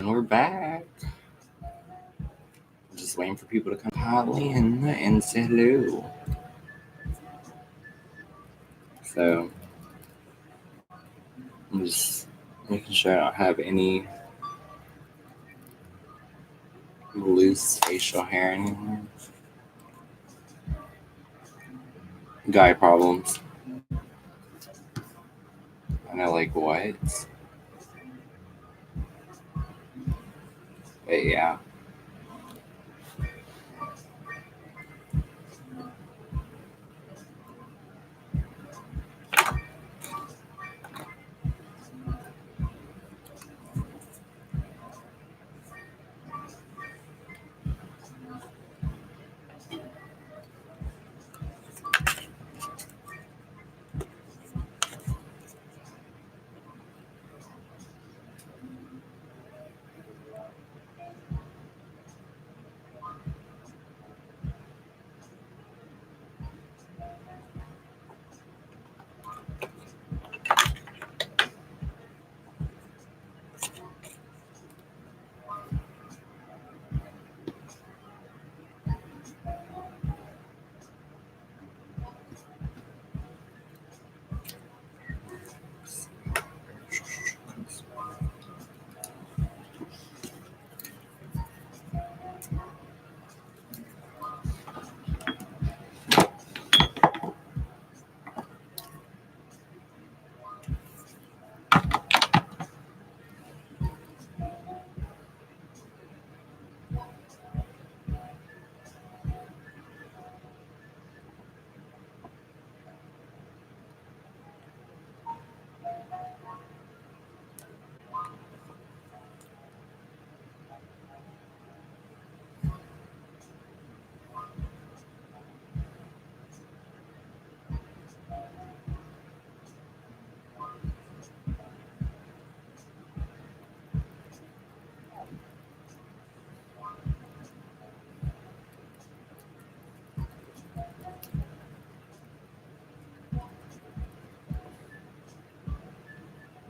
And we're back. Just waiting for people to come call in and say hello. So, I'm just making sure I don't have any loose facial hair anymore. Guy problems. I know, like, what? But yeah.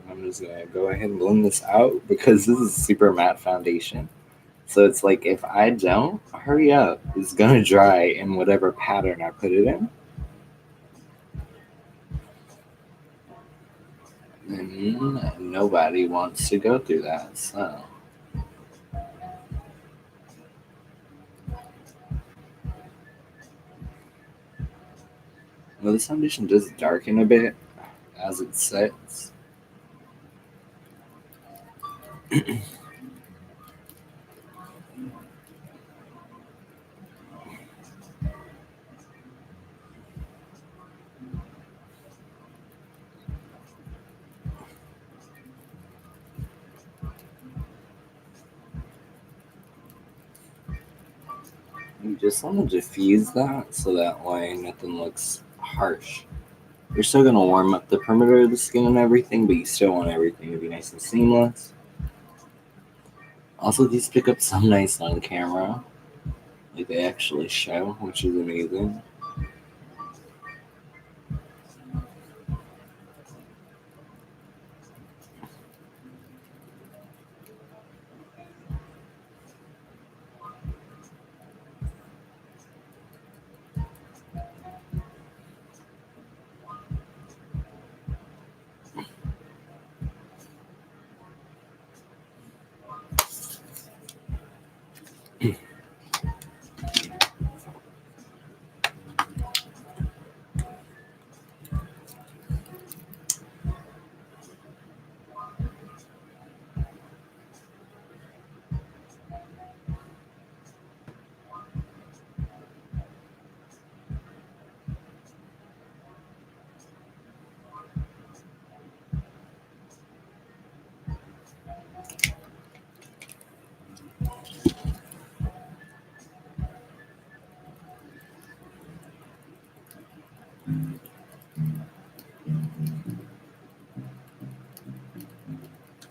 I'm just gonna go ahead and blend this out because this is super matte foundation. So it's like if I don't hurry up, it's gonna dry in whatever pattern I put it in. And nobody wants to go through that, so. Well, this foundation does darken a bit as it sets. You just want to diffuse that so that way nothing looks harsh. You're still going to warm up the perimeter of the skin and everything, but you still want everything to be nice and seamless. Also, these pick up so nice on camera. Like they actually show, which is amazing.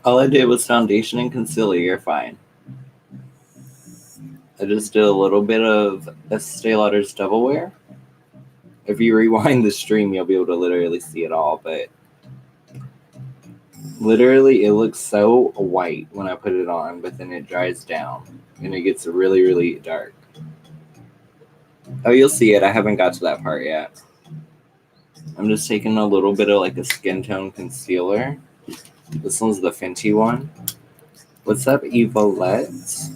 All I did was foundation and concealer. You're fine. I just did a little bit of Estee Lauder's Double Wear. If you rewind the stream, you'll be able to literally see it all, but Literally, it looks so white when I put it on, but then it dries down and it gets really, really dark. Oh, you'll see it. I haven't got to that part yet. I'm just taking a little bit of like a skin tone concealer. This one's the Fenty one. What's up, Evolette?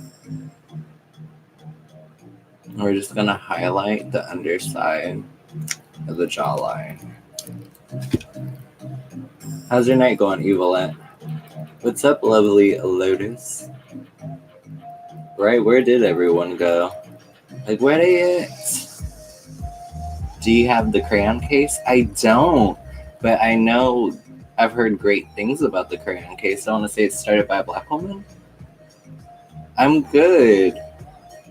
We're just gonna highlight the underside of the jawline. How's your night going, Evolette? What's up, lovely Lotus? Right, where did everyone go? Like, where they at? Do you have the crayon case? I don't, but I know I've heard great things about the crayon case. I want to say it's started by a black woman. I'm good.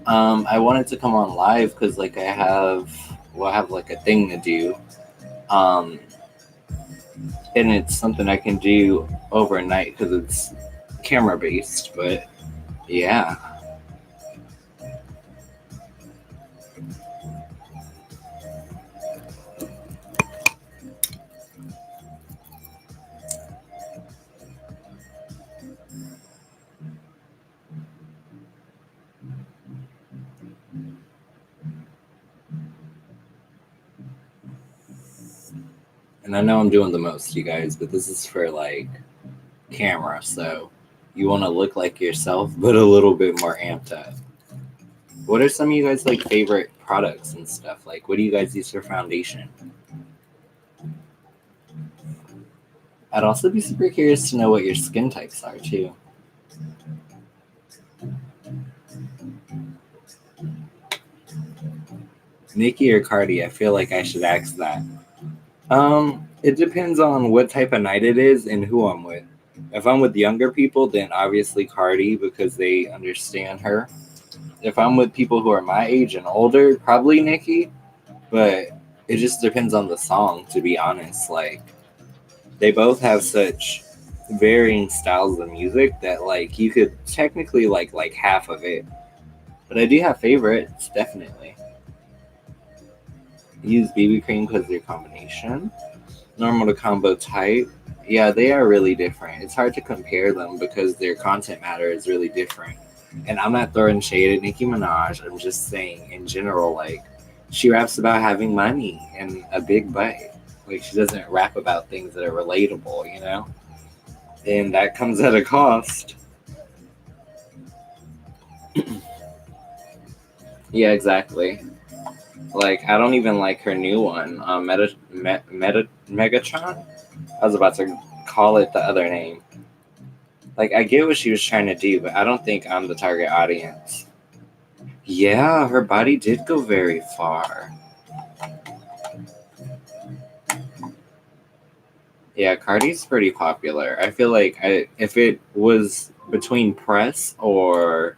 I wanted to come on live because like I have like a thing to do. And it's something I can do overnight because it's camera based, but yeah. And I know I'm doing the most, you guys, but this is for like camera, so you want to look like yourself, but a little bit more amped up. What are some of you guys like favorite products and stuff? Like, what do you guys use for foundation? I'd also be super curious to know what your skin types are too. Nikki or Cardi? I feel like I should ask that. It depends on what type of night it is and who I'm with. If I'm with younger people, then obviously Cardi because they understand her. If I'm with people who are my age and older, probably Nikki. But it just depends on the song, to be honest. Like, they both have such varying styles of music that like you could technically like half of it. But I do have favorites, definitely. Use BB cream because they're combination. Normal to combo type. Yeah, they are really different. It's hard to compare them because their content matter is really different. And I'm not throwing shade at Nicki Minaj. I'm just saying in general, like, she raps about having money and a big butt. Like, she doesn't rap about things that are relatable, you know? And that comes at a cost. Yeah, exactly. Like, I don't even like her new one, Megatron. I was about to call it the other name. Like, I get what she was trying to do, but I don't think I'm the target audience. Yeah, her body did go very far. Yeah, Cardi's pretty popular. I feel like if it was between Press or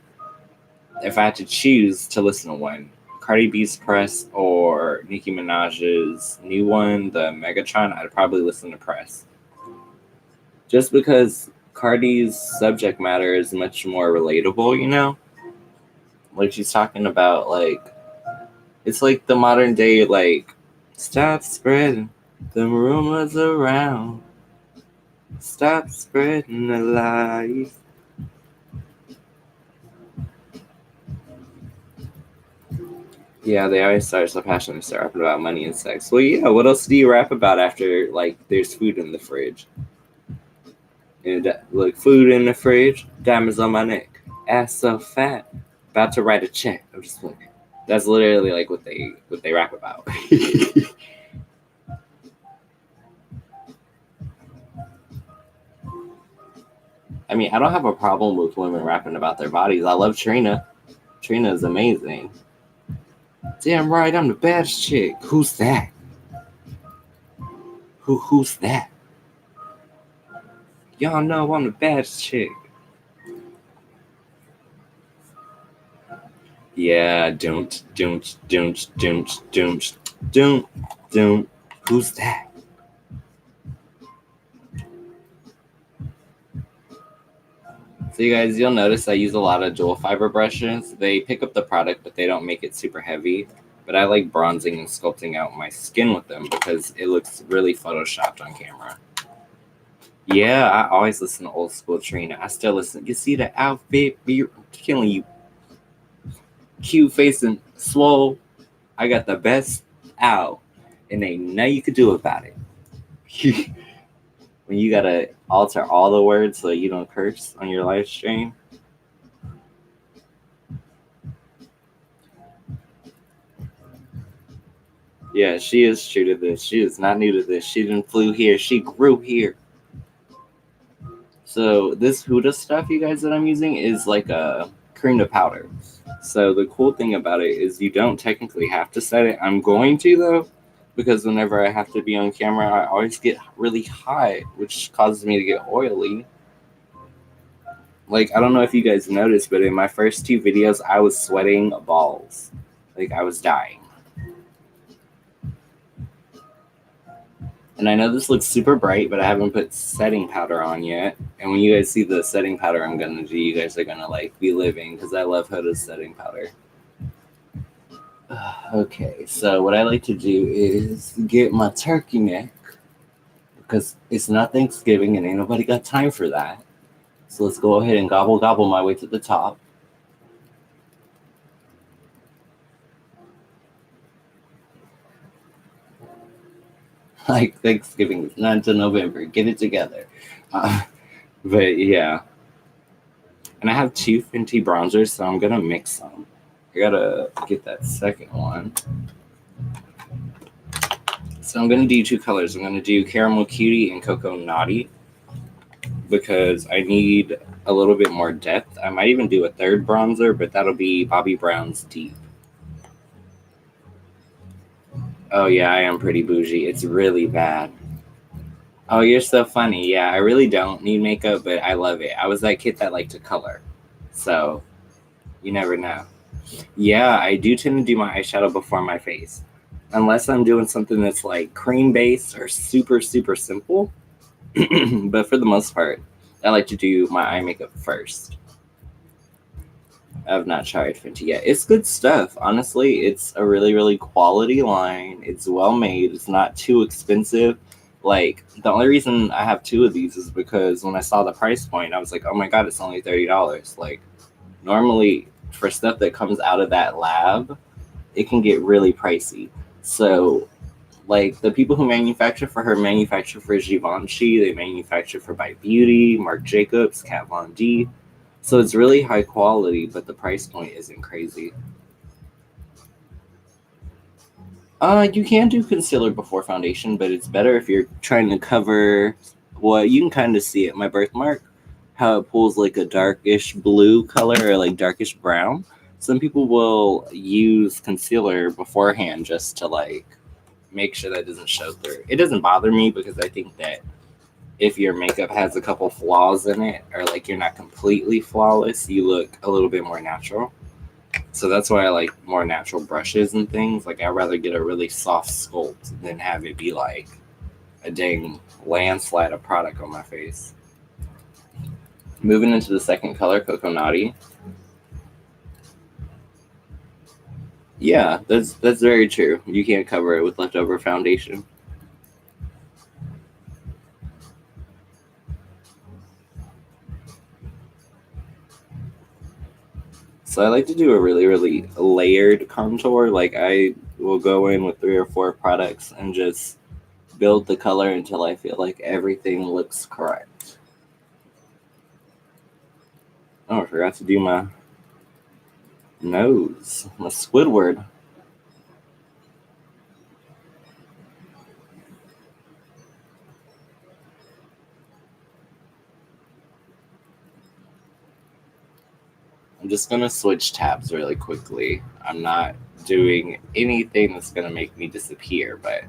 if I had to choose to listen to one, Cardi B's Press or Nicki Minaj's new one, the Megatron, I'd probably listen to Press. Just because Cardi's subject matter is much more relatable, you know? Like, she's talking about, like, it's like the modern day, like, stop spreading the rumors around. Stop spreading the lies. Yeah, they always start so passionate to rap about money and sex. Well, yeah, what else do you rap about after, like, there's food in the fridge? And, look, food in the fridge, diamonds on my neck, ass so fat, about to write a check. I'm just like, that's literally, like, what they rap about. I mean, I don't have a problem with women rapping about their bodies. I love Trina. Trina is amazing. Damn right, I'm the baddest chick. Who's that? Who's that? Y'all know I'm the baddest chick. Yeah, don't. Who's that? So you guys, you'll notice I use a lot of dual fiber brushes. They pick up the product, but they don't make it super heavy. But I like bronzing and sculpting out my skin with them because it looks really photoshopped on camera. Yeah, I always listen to old school Trina. I still listen. You see the outfit, be killing you, cute facing swole. I got the best out, and ain't nothing you could do about it. When you gotta alter all the words so you don't curse on your live stream. Yeah, she is true to this. She is not new to this. She didn't flew here. She grew here. So this Huda stuff, you guys, that I'm using is like a cream to powder. So the cool thing about it is you don't technically have to set it. I'm going to though, because whenever I have to be on camera, I always get really hot, which causes me to get oily. Like I don't know if you guys noticed, but in my first two videos, I was sweating balls, like I was dying. And I know this looks super bright, but I haven't put setting powder on yet. And when you guys see the setting powder I'm gonna do, you guys are gonna like be living because I love Huda's setting powder. Okay, so what I like to do is get my turkey neck because it's not Thanksgiving and ain't nobody got time for that. So let's go ahead and gobble gobble my way to the top. Like Thanksgiving is not until November. Get it together. But yeah. And I have two Fenty bronzers, so I'm gonna mix them. I gotta get that second one. So I'm gonna do two colors. I'm gonna do Caramel Cutie and Cocoa Naughty because I need a little bit more depth. I might even do a third bronzer, but that'll be Bobbi Brown's Deep. Oh yeah, I am pretty bougie. It's really bad. Oh, you're so funny. Yeah, I really don't need makeup, but I love it. I was that kid that liked to color. So you never know. Yeah, I do tend to do my eyeshadow before my face. Unless I'm doing something that's like cream based or super, super simple. But for the most part, I like to do my eye makeup first. I've not tried Fenty yet. It's good stuff. Honestly, it's a really, really quality line. It's well made. It's not too expensive. Like, the only reason I have two of these is because when I saw the price point, I was like, oh my God, it's only $30. Like, normally for stuff that comes out of that lab, it can get really pricey. So, like the people who manufacture for Givenchy, they manufacture for By Beauty, Marc Jacobs, Kat Von D. So it's really high quality, but the price point isn't crazy. You can do concealer before foundation, but it's better if you're trying to cover. Well, you can kind of see it. My birthmark, how it pulls like a darkish blue color or like darkish brown. Some people will use concealer beforehand just to like make sure that doesn't show through. It doesn't bother me because I think that if your makeup has a couple flaws in it or like you're not completely flawless, you look a little bit more natural. So that's why I like more natural brushes and things. Like I'd rather get a really soft sculpt than have it be like a dang landslide of product on my face. Moving into the second color, Cocoa Naughty. Yeah, that's very true. You can't cover it with leftover foundation. So I like to do a really, really layered contour. Like I will go in with 3 or 4 products and just build the color until I feel like everything looks correct. Oh, I forgot to do my nose, my Squidward. I'm just gonna switch tabs really quickly. I'm not doing anything that's gonna make me disappear, but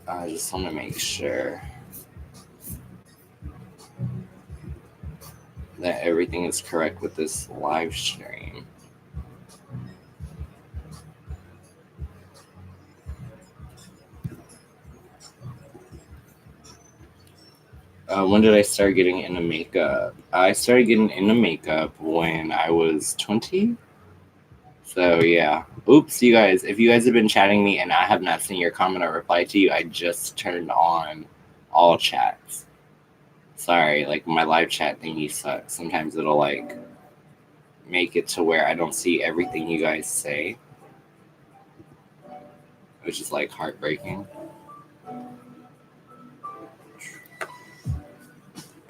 I just want to make sure that everything is correct with this live stream. When did I start getting into makeup? I started getting into makeup when I was 20. So yeah, Oops, you guys. If you guys have been chatting me and I have not seen your comment or reply to you, I just turned on all chats. Sorry, like my live chat thingy sucks. Sometimes it'll like make it to where I don't see everything you guys say, which is like heartbreaking.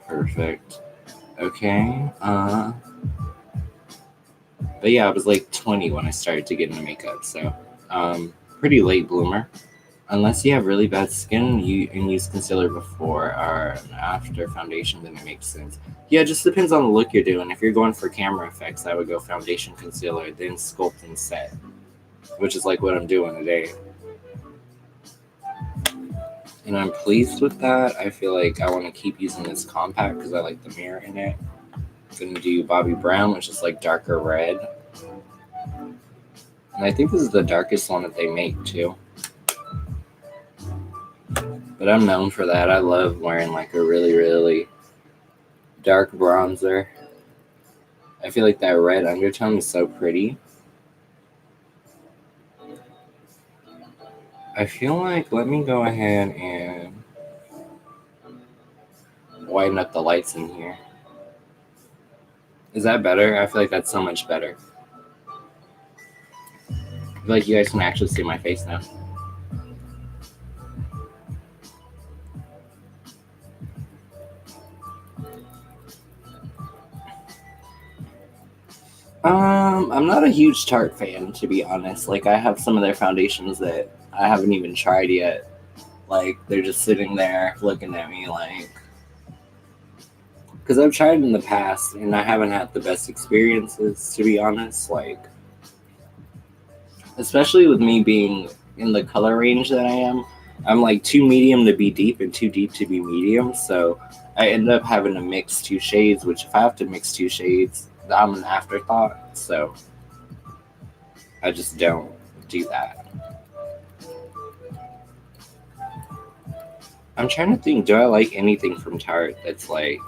Perfect. Okay. But yeah, I was like 20 when I started to get into makeup, so pretty late bloomer. Unless you have really bad skin and use concealer before or after foundation, then it makes sense. Yeah, it just depends on the look you're doing. If you're going for camera effects, I would go foundation, concealer, then sculpt and set, which is like what I'm doing today. And I'm pleased with that. I feel like I want to keep using this compact because I like the mirror in it. I'm going to do Bobbi Brown, which is like darker red. And I think this is the darkest one that they make too. But I'm known for that. I love wearing like a really, really dark bronzer. I feel like that red undertone is so pretty. I feel like, let me go ahead and widen up the lights in here. Is that better? I feel like that's so much better. I feel like you guys can actually see my face now. I'm not a huge Tarte fan, to be honest. Like, I have some of their foundations that I haven't even tried yet. Like, they're just sitting there looking at me like... Because I've tried in the past, and I haven't had the best experiences, to be honest. Like, especially with me being in the color range that I am, I'm like too medium to be deep and too deep to be medium. So I end up having to mix two shades, which if I have to mix two shades, I'm an afterthought. So I just don't do that. I'm trying to think, do I like anything from Tarte that's like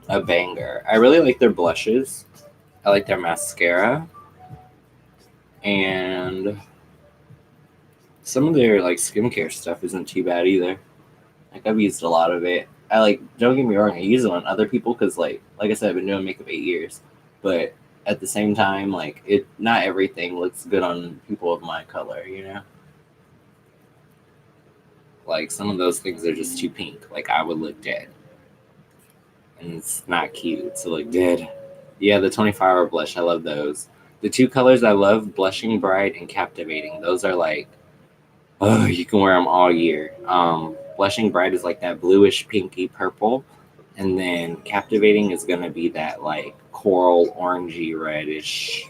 a banger? I really like their blushes. I like their mascara. And some of their like skincare stuff isn't too bad either. Like I've used a lot of it. I like, don't get me wrong, I use it on other people because like I said, I've been doing makeup 8 years. But at the same time, like not everything looks good on people of my color, you know? Like some of those things are just too pink. Like I would look dead. And it's not cute to look dead. Yeah, the 24-hour blush, I love those. The two colors I love, Blushing Bright and Captivating. Those are like, oh, you can wear them all year. Blushing Bright is like that bluish pinky purple. And then Captivating is going to be that like coral orangey reddish,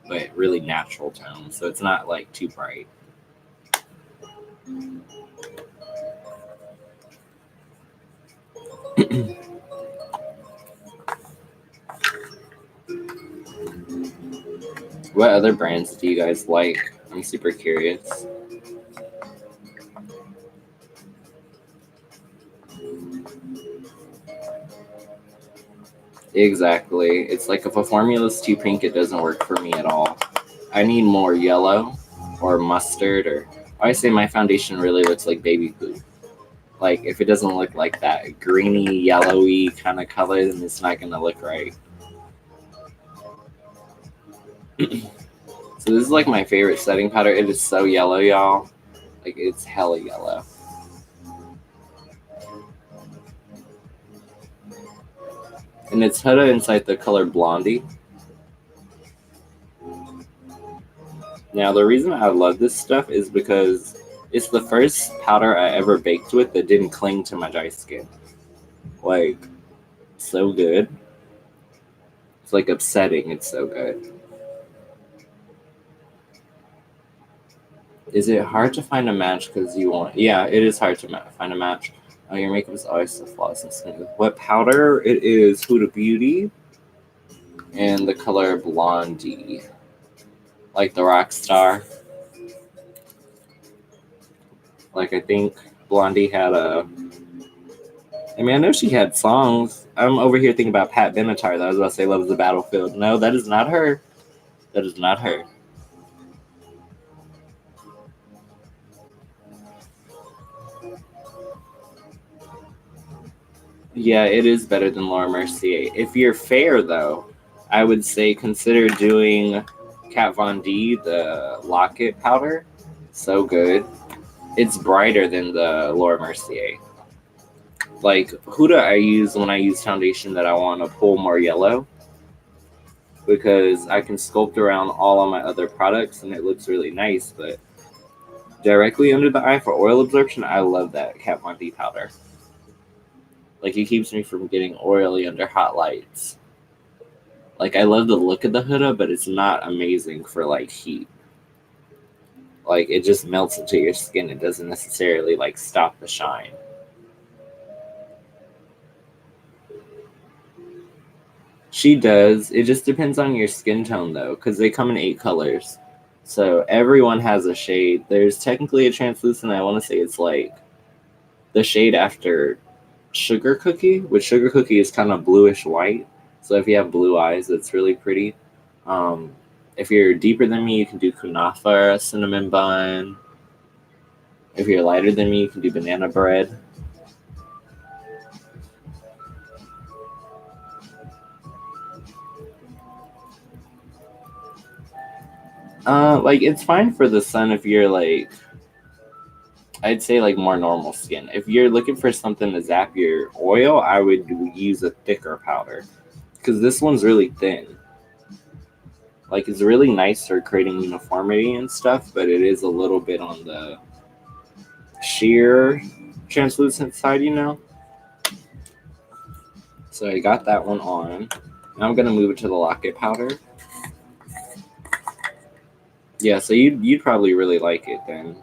but really natural tone. So it's not like too bright. What other brands do you guys like? I'm super curious. Exactly. It's like if a formula's too pink, it doesn't work for me at all. I need more yellow or mustard, or I say my foundation really looks like baby poop. Like if it doesn't look like that greeny, yellowy kind of color, then it's not gonna look right. So this is like my favorite setting powder. It is so yellow, y'all. Like it's hella yellow. And it's Huda inside the color Blondie. Now the reason I love this stuff is because it's the first powder I ever baked with that didn't cling to my dry skin. Like, so good. It's like upsetting. It's so good. Is it hard to find a match because you want... Yeah, it is hard to find a match. Oh, your makeup is always so flawless and smooth. What powder? It is Huda Beauty. And the color Blondie. Like the rock star. Like, I think Blondie had a... I mean, I know she had songs. I'm over here thinking about Pat Benatar. That I was about to say Love is a Battlefield. No, that is not her. That is not her. Yeah, it is better than Laura Mercier. If you're fair, though, I would say consider doing Kat Von D, the Locket powder. So good. It's brighter than the Laura Mercier. Like, Huda I use when I use foundation that I want to pull more yellow because I can sculpt around all of my other products and it looks really nice, but directly under the eye for oil absorption, I love that Kat Von D powder. Like, it keeps me from getting oily under hot lights. Like, I love the look of the Huda, but it's not amazing for, like, heat. Like, it just melts into your skin. It doesn't necessarily, like, stop the shine. She does. It just depends on your skin tone, though, because they come in 8 colors. So everyone has a shade. There's technically a translucent. I want to say it's, like, the shade after Sugar Cookie, which Sugar Cookie is kind of bluish white. So if you have blue eyes, it's really pretty. Um, if you're deeper than me, you can do Kunafa, cinnamon bun. If you're lighter than me, you can do banana bread. Like it's fine for the sun if you're like, I'd say like more normal skin. If you're looking for something to zap your oil, I would use a thicker powder because this one's really thin. Like it's really nice for creating uniformity and stuff, but it is a little bit on the sheer translucent side, you know. So I got that one on. Now I'm gonna move it to the locket powder. Yeah, so you'd probably really like it then.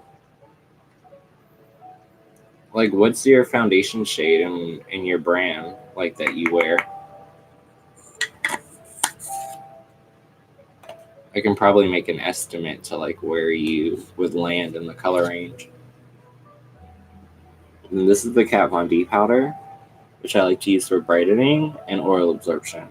Like, what's your foundation shade in your brand like that you wear? I can probably make an estimate to like where you would land in the color range. And this is the Kat Von D powder, which I like to use for brightening and oil absorption.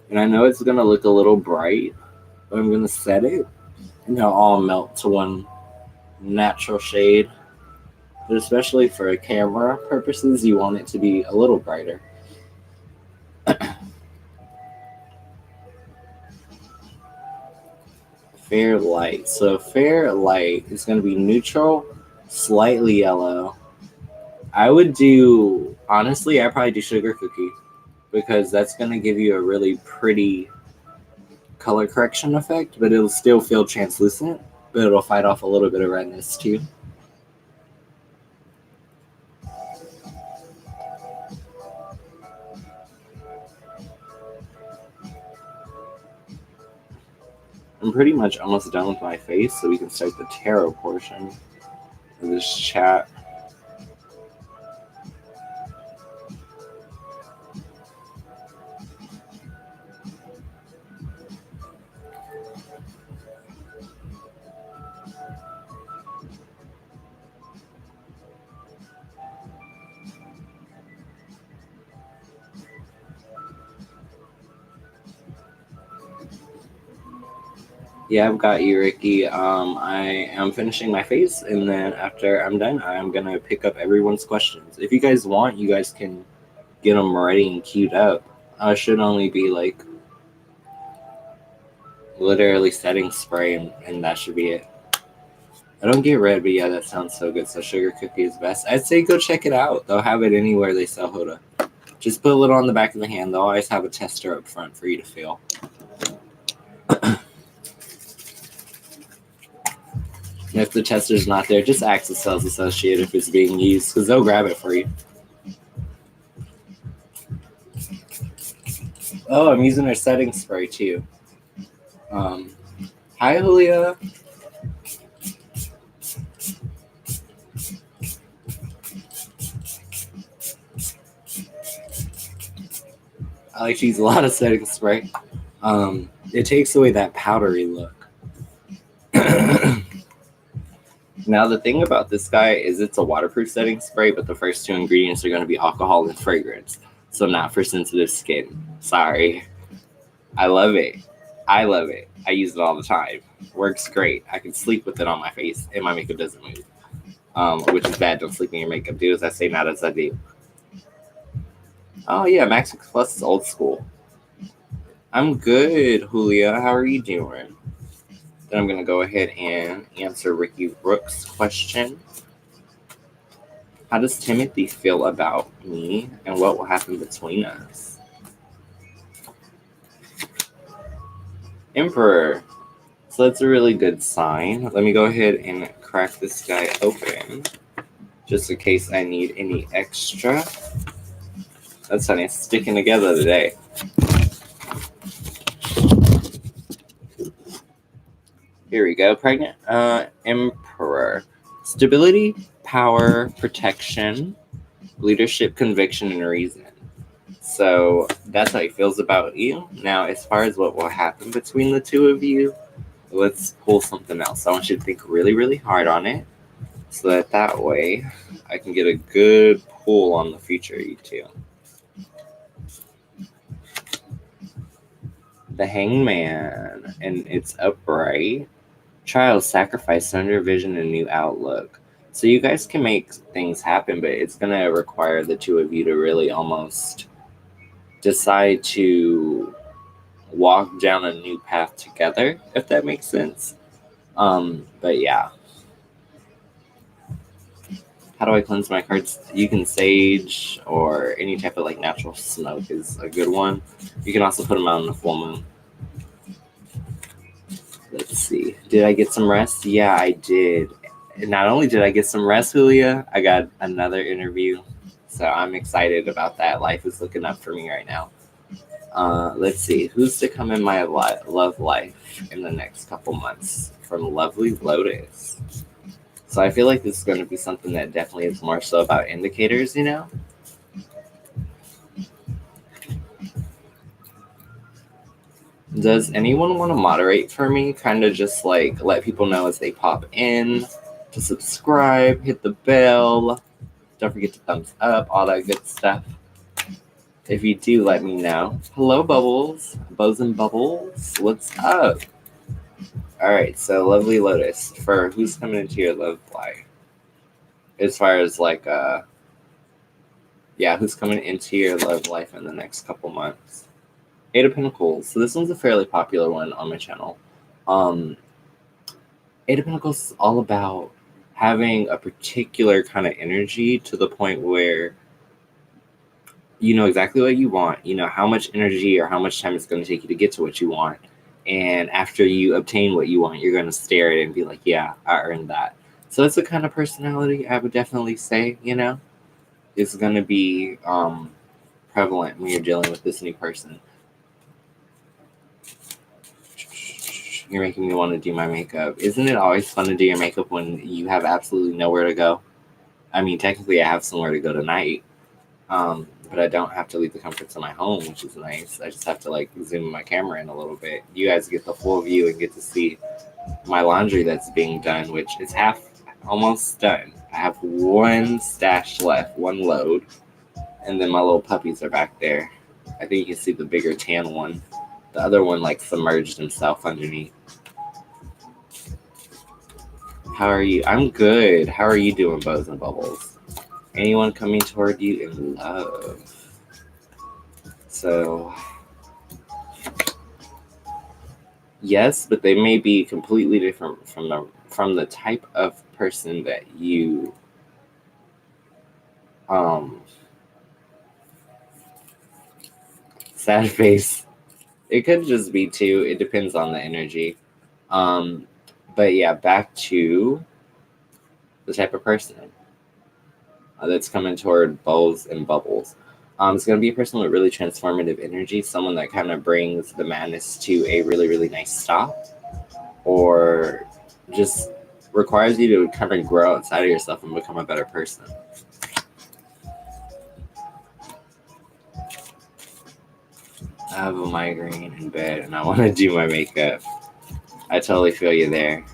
And I know it's gonna look a little bright, but I'm gonna set it and it'll all melt to one natural shade. But especially for camera purposes, you want it to be a little brighter. Fair light. So fair light is going to be neutral, slightly yellow. I would do, honestly, I'd probably do sugar cookie because that's going to give you a really pretty color correction effect, but it'll still feel translucent, but it'll fight off a little bit of redness too. I'm pretty much almost done with my face, so we can start the tarot portion of this chat. Yeah, I've got you, Ricky. I am finishing my face, and then after I'm done, I'm gonna pick up everyone's questions. If you guys want, you guys can get them ready and queued up. I should only be like literally setting spray, and that should be it. I don't get red, but yeah, that sounds so good. So sugar cookie is best. I'd say go check it out. They'll have it anywhere they sell Huda. Just put a little on the back of the hand. They'll always have a tester up front for you to feel. And if the tester's not there, just ask the sales associate if it's being used, because they'll grab it for you. Oh, I'm using their setting spray too. Hi, Julia. I like to use a lot of setting spray. It takes away that powdery look. Now, the thing about this guy is it's a waterproof setting spray, but the first two ingredients are going to be alcohol and fragrance. So, not for sensitive skin. Sorry. I love it. I love it. I use it all the time. Works great. I can sleep with it on my face, and my makeup doesn't move. Which is bad. Don't sleep in your makeup. Do as I say, not as I do. Oh, yeah. Max Plus is old school. I'm good, Julia. How are you doing? Then I'm going to go ahead and answer Ricky Brooks' question. How does Timothy feel about me, and what will happen between us? Emperor. So that's a really good sign. Let me go ahead and crack this guy open, just in case I need any extra. That's funny. It's sticking together today. Here we go. Pregnant Emperor. Stability, power, protection, leadership, conviction, and reason. So that's how he feels about you. Now, as far as what will happen between the two of you, let's pull something else. I want you to think really, really hard on it, so that way I can get a good pull on the future of you two. The Hangman, and it's upright. Child, sacrifice, surrender, vision, and new outlook. So you guys can make things happen, but it's going to require the two of you to really almost decide to walk down a new path together, if that makes sense. But yeah. How do I cleanse my cards? You can sage, or any type of like natural smoke is a good one. You can also put them out on the full moon. Let's see. Did I get some rest? Yeah, I did. And not only did I get some rest, Julia, I got another interview. So I'm excited about that. Life is looking up for me right now. Let's see. Who's to come in my love life in the next couple months? From Lovely Lotus. So I feel like this is going to be something that definitely is more so about indicators, you know? Does anyone want to moderate for me? Kind of just like let people know as they pop in to subscribe, hit the bell. Don't forget to thumbs up, all that good stuff. If you do, let me know. Hello, Bubbles. Bows and Bubbles. What's up? All right, so Lovely Lotus, for who's coming into your love life? As far as like, who's coming into your love life in the next couple months? Eight of Pentacles. So this one's a fairly popular one on my channel. Eight of Pentacles is all about having a particular kind of energy to the point where you know exactly what you want. You know how much energy or how much time it's going to take you to get to what you want. And after you obtain what you want, you're going to stare at it and be like, yeah, I earned that. So it's the kind of personality I would definitely say, you know, is going to be prevalent when you're dealing with this new person. You're making me want to do my makeup. Isn't it always fun to do your makeup when you have absolutely nowhere to go? I mean, technically I have somewhere to go tonight, but I don't have to leave the comforts of my home, which is nice. I just have to like zoom my camera in a little bit. You guys get the full view and get to see my laundry that's being done, which is almost done. I have one stash left, one load, and then my little puppies are back there. I think you can see the bigger tan one. The other one like submerged himself underneath. How are you? I'm good. How are you doing, Bows and Bubbles? Anyone coming toward you in love? So, yes, but they may be completely different from the type of person that you sad face. It could just be two. It depends on the energy. But yeah, back to the type of person that's coming toward Bows and Bubbles. It's going to be a person with really transformative energy, someone that kind of brings the madness to a really, really nice stop, or just requires you to kind of grow outside of yourself and become a better person. I have a migraine in bed and I want to do my makeup. I totally feel you there.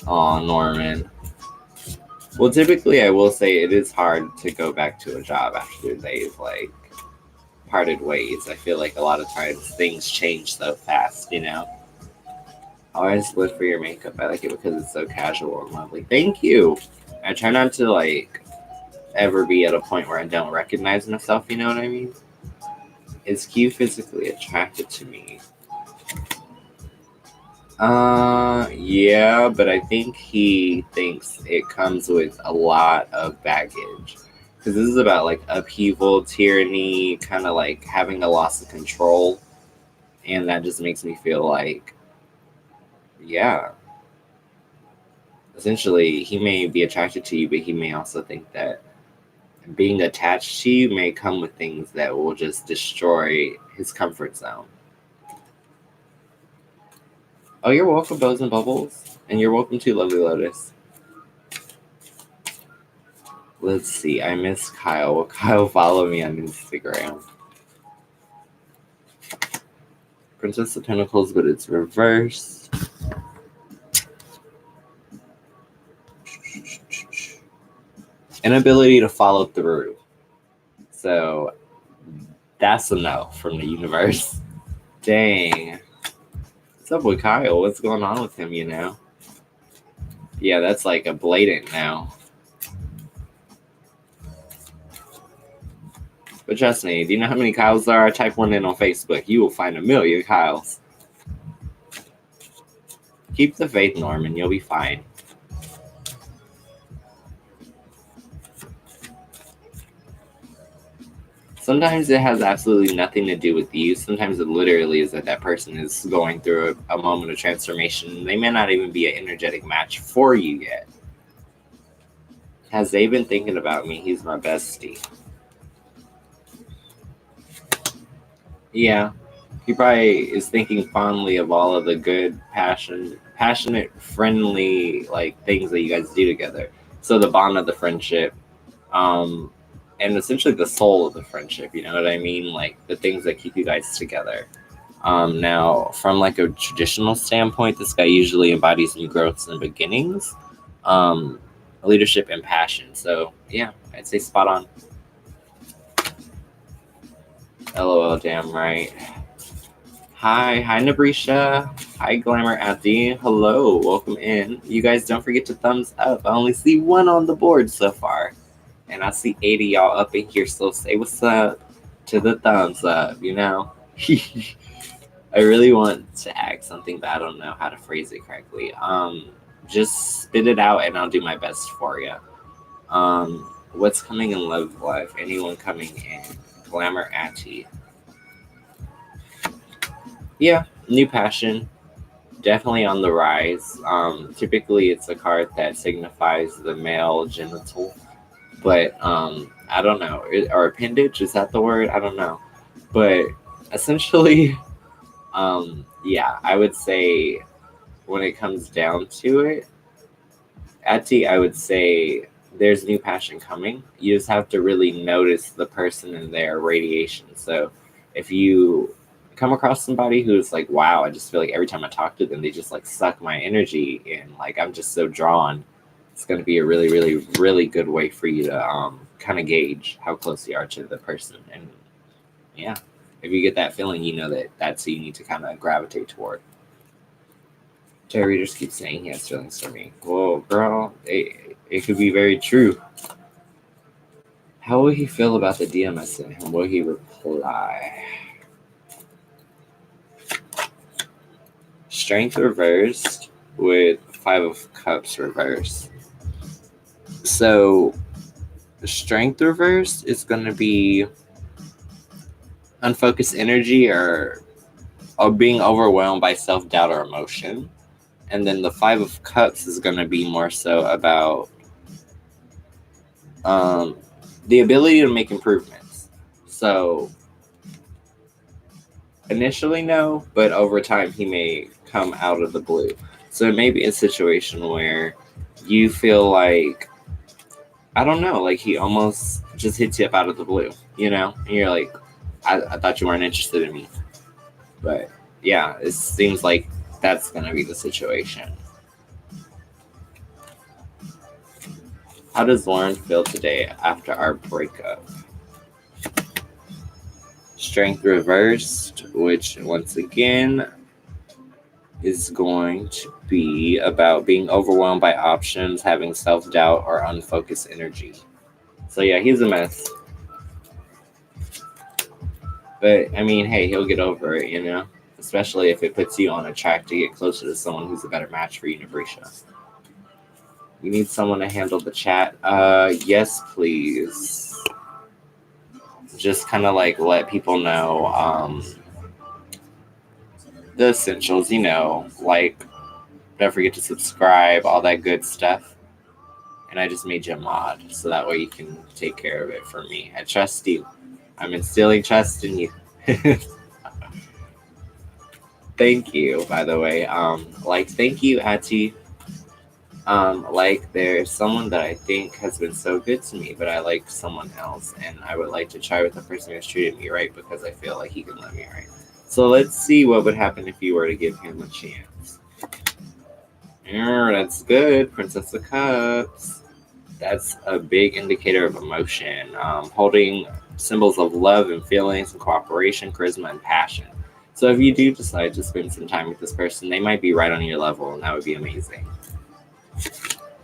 Aw, Norman. Well, typically, I will say it is hard to go back to a job after they've, like, parted ways. I feel like a lot of times things change so fast, you know? I always live for your makeup. I like it because it's so casual and lovely. Thank you. I try not to, like, ever be at a point where I don't recognize myself, you know what I mean? Is Q physically attracted to me? Yeah, but I think he thinks it comes with a lot of baggage. Because this is about, like, upheaval, tyranny, kind of like having a loss of control. And that just makes me feel like, yeah, essentially, he may be attracted to you, but he may also think that being attached to you may come with things that will just destroy his comfort zone. Oh, you're welcome, Bows and Bubbles. And you're welcome to Lovely Lotus. Let's see. I miss Kyle. Will Kyle follow me on Instagram? Princess of Pentacles, but it's reversed. Inability to follow through. So that's a no from the universe. Dang. What's up with Kyle? What's going on with him, you know? Yeah, that's like a blatant no. But trust me, do you know how many Kyles there are? Type one in on Facebook. You will find a million Kyles. Keep the faith, Norman. You'll be fine. Sometimes it has absolutely nothing to do with you. Sometimes it literally is that person is going through a moment of transformation. They may not even be an energetic match for you yet. Has they been thinking about me? He's my bestie. Yeah. He probably is thinking fondly of all of the good, passionate, friendly, like, things that you guys do together. So the bond of the friendship, and essentially the soul of the friendship, you know what I mean? Like, the things that keep you guys together. Now, from, like, a traditional standpoint, this guy usually embodies new growths and beginnings, leadership and passion. So, yeah, I'd say spot on. LOL, damn right. Hi, Nabrisha. Hi, Glamour Abdi. Hello, welcome in. You guys don't forget to thumbs up. I only see one on the board so far. And I see 80 y'all up in here, so say what's up to the thumbs up, you know? I really want to act something, but I don't know how to phrase it correctly. Just spit it out and I'll do my best for you. What's coming in love life? Anyone coming in? Glamour Atty. Yeah, new passion. Definitely on the rise. Typically, it's a card that signifies the male genital, but I don't know. Or appendage, is that the word? I don't know. But essentially, yeah, I would say when it comes down to it, I would say there's new passion coming. You just have to really notice the person and their radiation. So if you come across somebody who's like, wow, I just feel like every time I talk to them, they just like suck my energy and like I'm just so drawn, it's going to be a really, really, really good way for you to kind of gauge how close you are to the person. And yeah, if you get that feeling, you know that that's who you need to kind of gravitate toward. Terry readers keep saying he has feelings for me. Whoa, girl, it could be very true. How will he feel about the DM I sent him? Will he reply? Strength reversed with 5 of Cups reversed. So, strength reversed is going to be unfocused energy or being overwhelmed by self-doubt or emotion. And then the 5 of Cups is going to be more so about the ability to make improvements. So, initially no, but over time he may come out of the blue. So it may be a situation where you feel like, I don't know, like he almost just hits you up out of the blue, you know? And you're like, I thought you weren't interested in me. But yeah, it seems like that's going to be the situation. How does Lauren feel today after our breakup? Strength reversed, which once again is going to be about being overwhelmed by options, having self-doubt, or unfocused energy. So yeah, he's a mess. But I mean, hey, he'll get over it, especially if it puts you on a track to get closer to someone who's a better match for you, Nabrisha. You need someone to handle the chat? Yes, please. Just kind of like let people know the essentials, like don't forget to subscribe, all that good stuff. And I just made you a mod, so that way you can take care of it for me. I trust you. I'm instilling trust in you. Thank you, by the way. Thank you, Ati. There's someone that I think has been so good to me, but I like someone else, and I would like to try with the person who's treated me right because I feel like he can love me right. So let's see what would happen if you were to give him a chance. Yeah, that's good, Princess of Cups. That's a big indicator of emotion, holding symbols of love and feelings and cooperation, charisma, and passion. So if you do decide to spend some time with this person, they might be right on your level, and that would be amazing.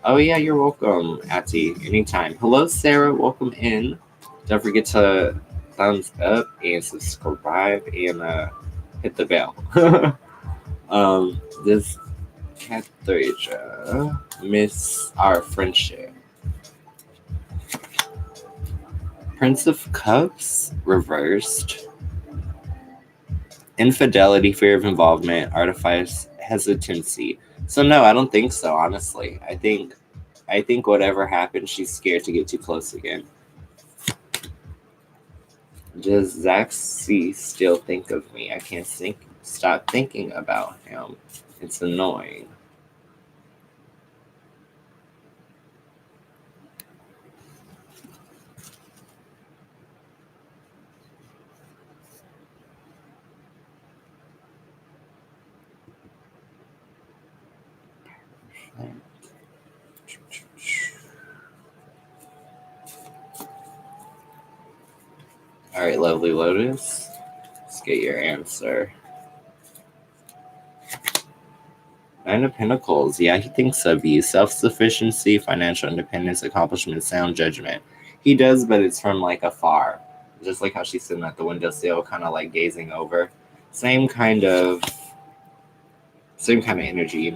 Oh yeah, you're welcome, Ati. Anytime. Hello, Sarah. Welcome in. Don't forget to thumbs up and subscribe and hit the bell. This Catherine miss our friendship. Prince of Cups reversed. Infidelity, fear of involvement, artifice, hesitancy. So no, I don't think so, honestly. I think whatever happened, she's scared to get too close again. Does Zaxi still think of me? I can't stop thinking about him. It's annoying. All right, lovely Lotus. Let's get your answer. Nine of Pentacles. Yeah, he thinks of you. Self-sufficiency, financial independence, accomplishment, sound judgment. He does, but it's from like afar. Just like how she's sitting at the windowsill, kind of like gazing over. Same kind of energy,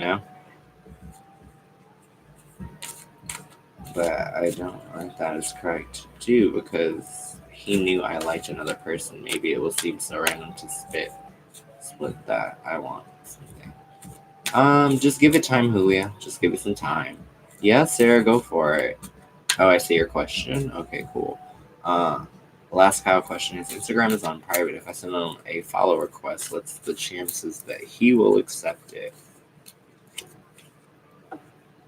But I don't think that is correct too, because he knew I liked another person. Maybe it will seem so random to split that. I want something. Just give it time, Julia. Just give it some time. Yeah, Sarah, go for it. Oh, I see your question. Okay, cool. Last Kyle question is Instagram is on private. If I send him a follow request, what's the chances that he will accept it?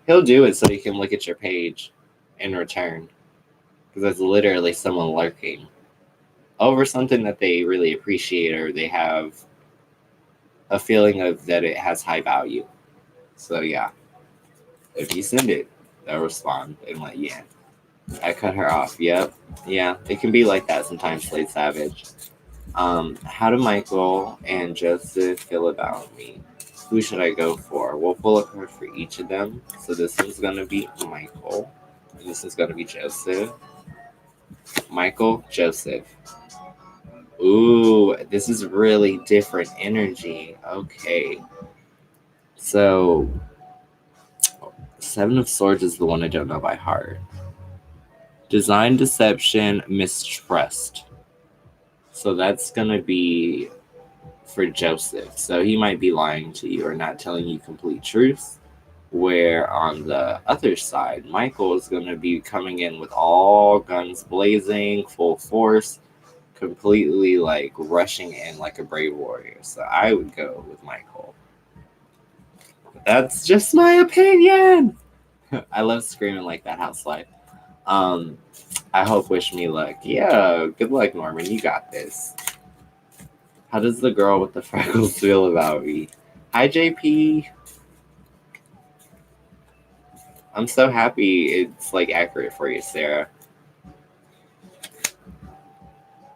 He'll do it so he can look at your page in return. Because that's literally someone lurking over something that they really appreciate or they have a feeling of that it has high value. So yeah, if you send it, they'll respond and let you in. I cut her off. Yep. Yeah, it can be like that sometimes, Slade Savage. How do Michael and Joseph feel about me? Who should I go for? We'll pull a card for each of them. So this one's going to be Michael. And this is going to be Joseph. Michael, Joseph. Ooh, this is really different energy. Okay. So, Seven of Swords is the one I don't know by heart. Design, deception, mistrust. So that's going to be for Joseph. So he might be lying to you or not telling you complete truths. Where on the other side, Michael is going to be coming in with all guns blazing, full force, completely like rushing in like a brave warrior. So I would go with Michael. That's just my opinion. I love screaming like that, house life. I hope wish me luck. Yeah, good luck, Norman. You got this. How does the girl with the freckles feel about me? Hi, JP. I'm so happy it's like accurate for you, Sarah.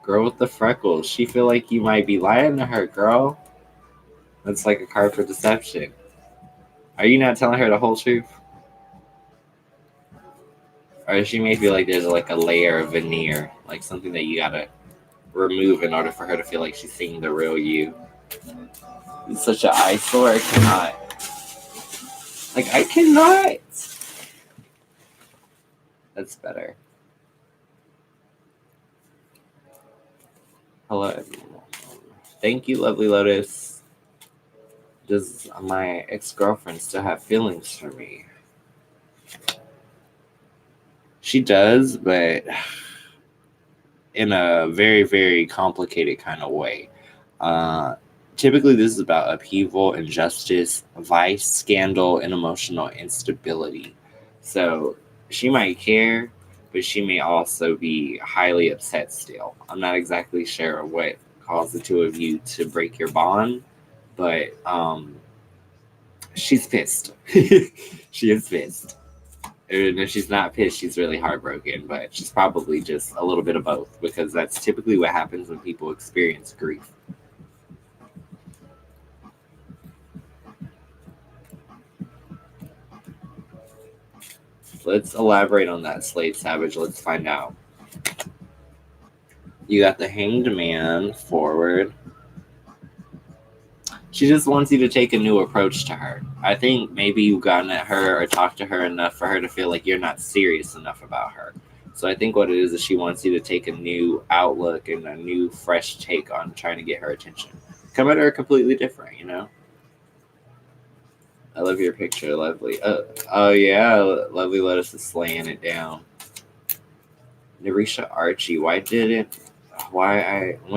Girl with the freckles. She feel like you might be lying to her, girl. That's like a card for deception. Are you not telling her the whole truth? Or she may feel like there's like a layer of veneer, like something that you gotta remove in order for her to feel like she's seeing the real you. It's such an eyesore. I cannot. Like, I cannot. That's better. Hello. Thank you, lovely Lotus. Does my ex-girlfriend still have feelings for me? She does, but in a very, very complicated kind of way. Typically, this is about upheaval, injustice, vice, scandal, and emotional instability. So she might care, but she may also be highly upset still. I'm not exactly sure what caused the two of you to break your bond, but she's pissed. She is pissed. And if she's not pissed, she's really heartbroken, but she's probably just a little bit of both because that's typically what happens when people experience grief. Let's elaborate on that, Slate Savage. Let's find out. You got the Hanged Man forward. She just wants you to take a new approach to her. I think maybe you've gotten at her or talked to her enough for her to feel like you're not serious enough about her. So I think what it is she wants you to take a new outlook and a new, fresh take on trying to get her attention. Come at her completely different, you know? I love your picture, lovely. Oh yeah, lovely Lotus is slaying it down. Narisha Archie, when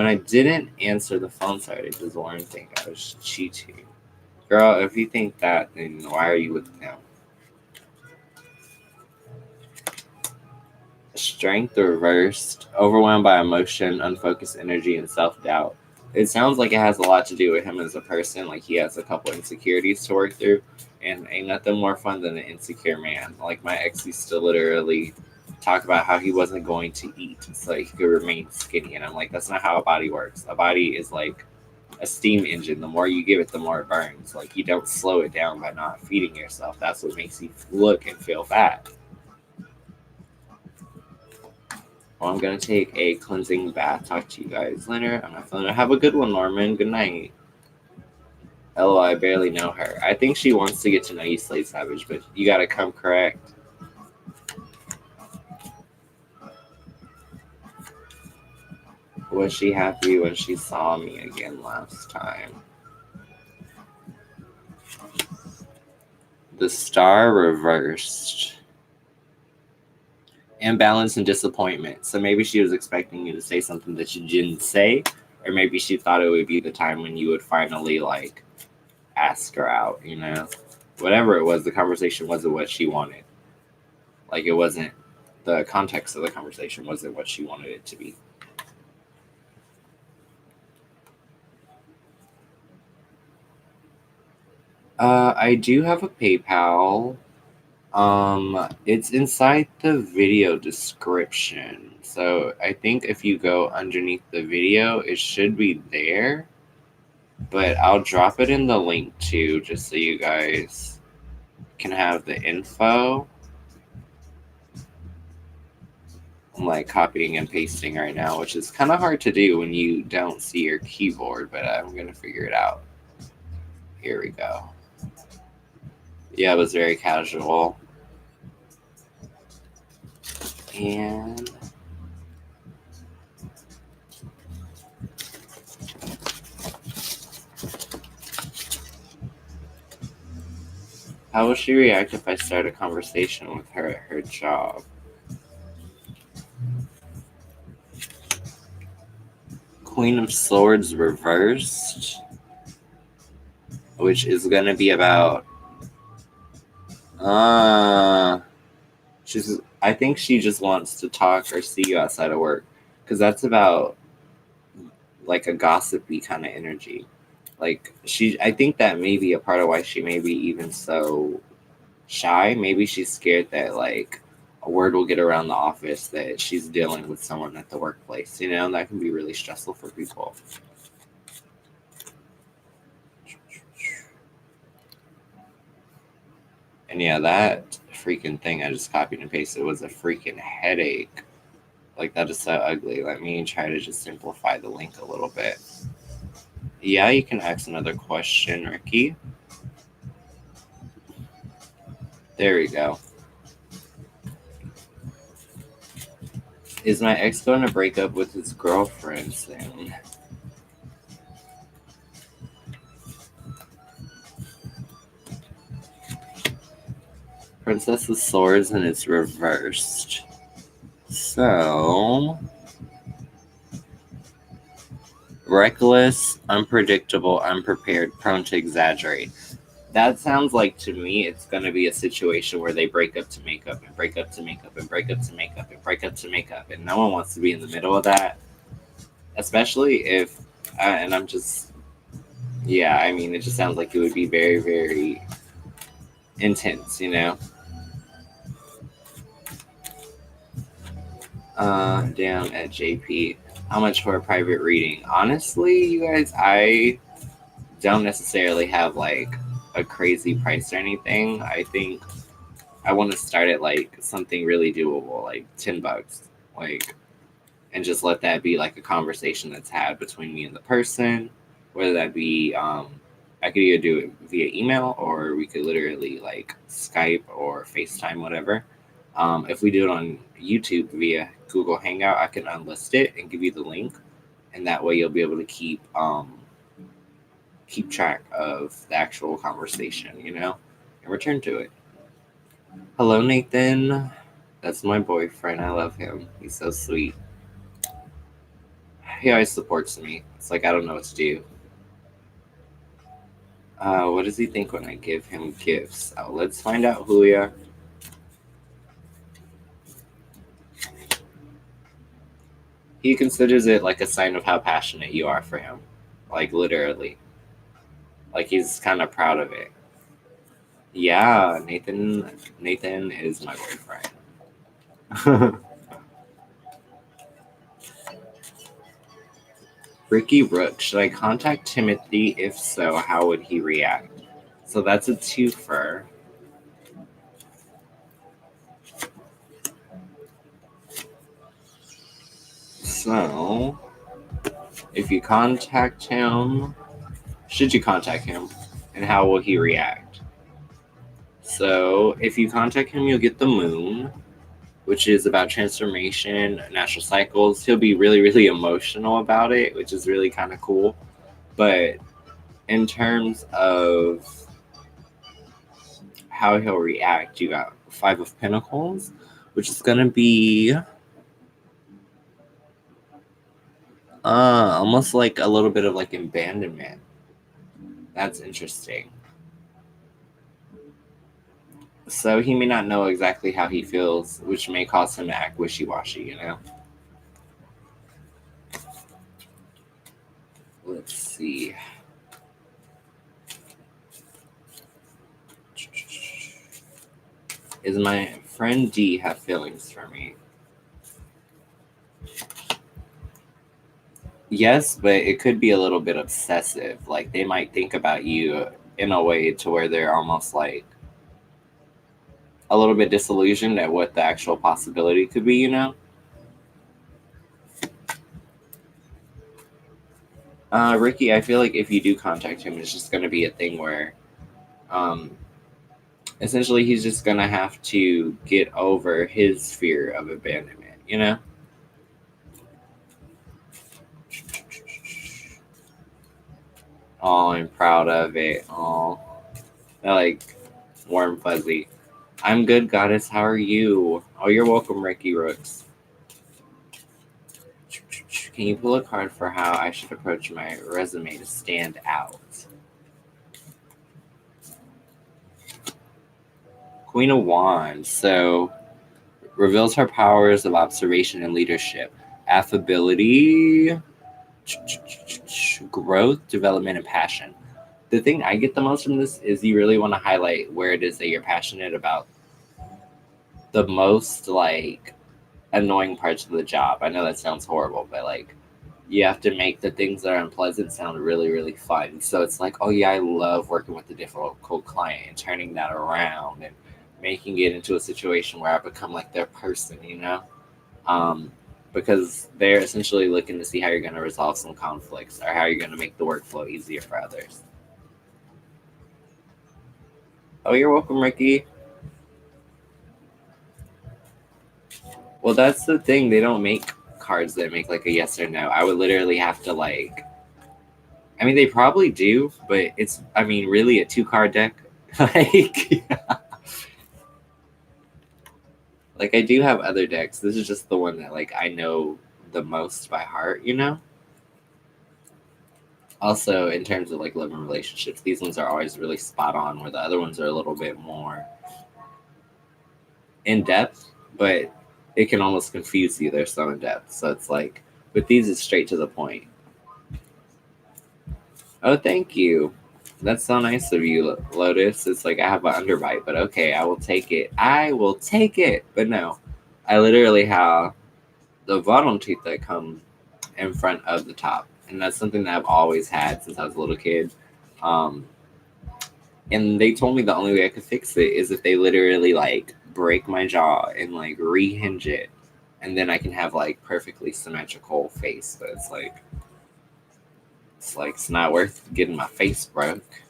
I didn't answer the phone, sorry, does Lauren think I was cheating? Girl, if you think that, then why are you with him? Strength reversed, overwhelmed by emotion, unfocused energy, and self-doubt. It sounds like it has a lot to do with him as a person, like he has a couple insecurities to work through, and ain't nothing more fun than an insecure man. Like my ex used to literally talk about how he wasn't going to eat so he could remain skinny, and I'm like, that's not how a body works. A body is like a steam engine. The more you give it, the more it burns. Like you don't slow it down by not feeding yourself. That's what makes you look and feel fat. Well, I'm gonna take a cleansing bath. Talk to you guys later. I'm not feeling it. Have a good one, Norman. Good night. LOL, I barely know her. I think she wants to get to know you, Slate Savage, but you gotta come correct. Was she happy when she saw me again last time? The star reversed. Imbalance and disappointment. So maybe she was expecting you to say something that you didn't say, or maybe she thought it would be the time when you would finally like ask her out, you know? Whatever it was, the conversation wasn't what she wanted. Like it wasn't, the context of the conversation wasn't what she wanted it to be. I do have a PayPal. It's inside the video description. So I think if you go underneath the video, it should be there. But I'll drop it in the link too, just so you guys can have the info. I'm like copying and pasting right now, which is kind of hard to do when you don't see your keyboard, but I'm going to figure it out. Here we go. Yeah, it was very casual. And how will she react if I start a conversation with her at her job? Queen of Swords reversed, which is going to be about I think she just wants to talk or see you outside of work, because that's about like a gossipy kind of energy. Like I think that may be a part of why she may be even so Shy. Maybe she's scared that like a word will get around the office that she's dealing with someone at the workplace. That can be really stressful for people. And yeah, that freaking thing I just copied and pasted was a freaking headache. Like, that is so ugly. Let me try to just simplify the link a little bit. Yeah, you can ask another question, Ricky. There we go. Is my ex going to break up with his girlfriend soon? Princess of Swords and it's reversed. So, reckless, unpredictable, unprepared, prone to exaggerate. That sounds like, to me, it's going to be a situation where they break up to make up and break up to make up and break up to make up and break up to make up. And no one wants to be in the middle of that. Especially if, and I'm just, yeah, I mean, it just sounds like it would be very, very intense, Down at JP. How much for a private reading? Honestly, you guys, I don't necessarily have like a crazy price or anything. I think I want to start at like something really doable, like $10, like, and just let that be like a conversation that's had between me and the person. Whether that be, I could either do it via email or we could literally like Skype or FaceTime, whatever. If we do it on YouTube via Google Hangout, I can unlist it and give you the link, and that way you'll be able to keep track of the actual conversation, and return to it. Hello, Nathan. That's my boyfriend. I love him. He's so sweet. He always supports me. It's like I don't know what to do. What does he think when I give him gifts? Oh, let's find out, Julia. He considers it like a sign of how passionate you are for him. Like, literally. Like, he's kind of proud of it. Yeah, Nathan is my boyfriend. Ricky Rook, should I contact Timothy? If so, how would he react? So that's a twofer. So, if you contact him, should you contact him? And how will he react? So, if you contact him, you'll get the moon, which is about transformation, natural cycles. He'll be really, really emotional about it, which is really kind of cool. But in terms of how he'll react, you got Five of Pentacles, which is going to be almost like a little bit of like abandonment. That's interesting. So he may not know exactly how he feels, which may cause him to act wishy-washy, Let's see. Is my friend D have feelings for me? Yes, but it could be a little bit obsessive. Like, they might think about you in a way to where they're almost like a little bit disillusioned at what the actual possibility could be, Ricky, I feel like if you do contact him, it's just going to be a thing where essentially he's just going to have to get over his fear of abandonment, Oh, I'm proud of it. Oh, like warm fuzzy. I'm good, goddess. How are you? Oh, you're welcome, Ricky Rooks. Can you pull a card for how I should approach my resume to stand out? Queen of Wands. So, reveals her powers of observation and leadership, affability, growth, development, and passion. the thing I get the most from this is you really want to highlight where it is that you're passionate about the most, like, annoying parts of the job. I know that sounds horrible, but like you have to make the things that are unpleasant sound really, really fun. So it's like, oh yeah, I love working with a difficult client and turning that around and making it into a situation where I become like their person, you know? Um, because they're essentially looking to see how you're going to resolve some conflicts or how you're going to make the workflow easier for others. Oh, you're welcome, Ricky. Well, that's the thing. They don't make cards that make like a yes or no. I would literally have to like. I mean, they probably do, but it's. I mean, really a 2-card deck. like, like I do have other decks. This is just the one that like I know the most by heart. You know. Also, in terms of like love and relationships, these ones are always really spot on, where the other ones are a little bit more in depth, but it can almost confuse you. They're so in depth. So it's like with these, it's straight to the point. Oh, thank you. That's so nice of you, Lotus. It's like I have an underbite, but okay, I will take it. I will take it. But no, I literally have the bottom teeth that come in front of the top. And that's something that I've always had since I was a little kid. Um, and they told me the only way I could fix it is if they literally like break my jaw and like rehinge it. And then I can have like perfectly symmetrical face. But it's not worth getting my face broke.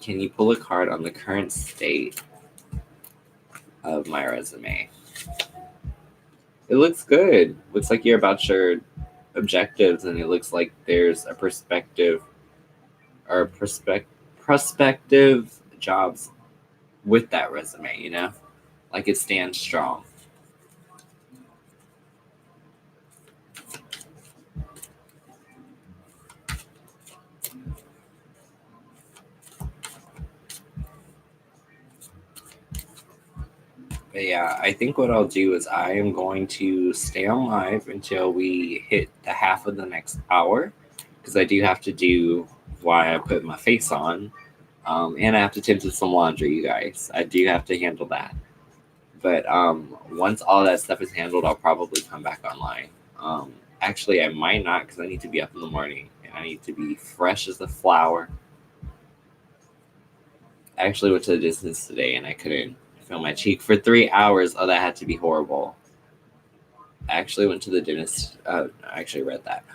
Can you pull a card on the current state of my resume? It looks good. Looks like you're about your objectives, and it looks like there's a perspective or prospective jobs with that resume, you know? Like it stands strong. But yeah, I think what I'll do is I am going to stay on live until we hit the half of the next hour, because I do have to do why I put my face on. And I have to tend to some laundry, you guys. I do have to handle that. But once all that stuff is handled, I'll probably come back online. Actually, I might not, because I need to be up in the morning and I need to be fresh as a flower. I actually went to the distance today and I couldn't feel my cheek for 3 hours. Oh, that had to be horrible. I actually went to the dentist. I actually read that.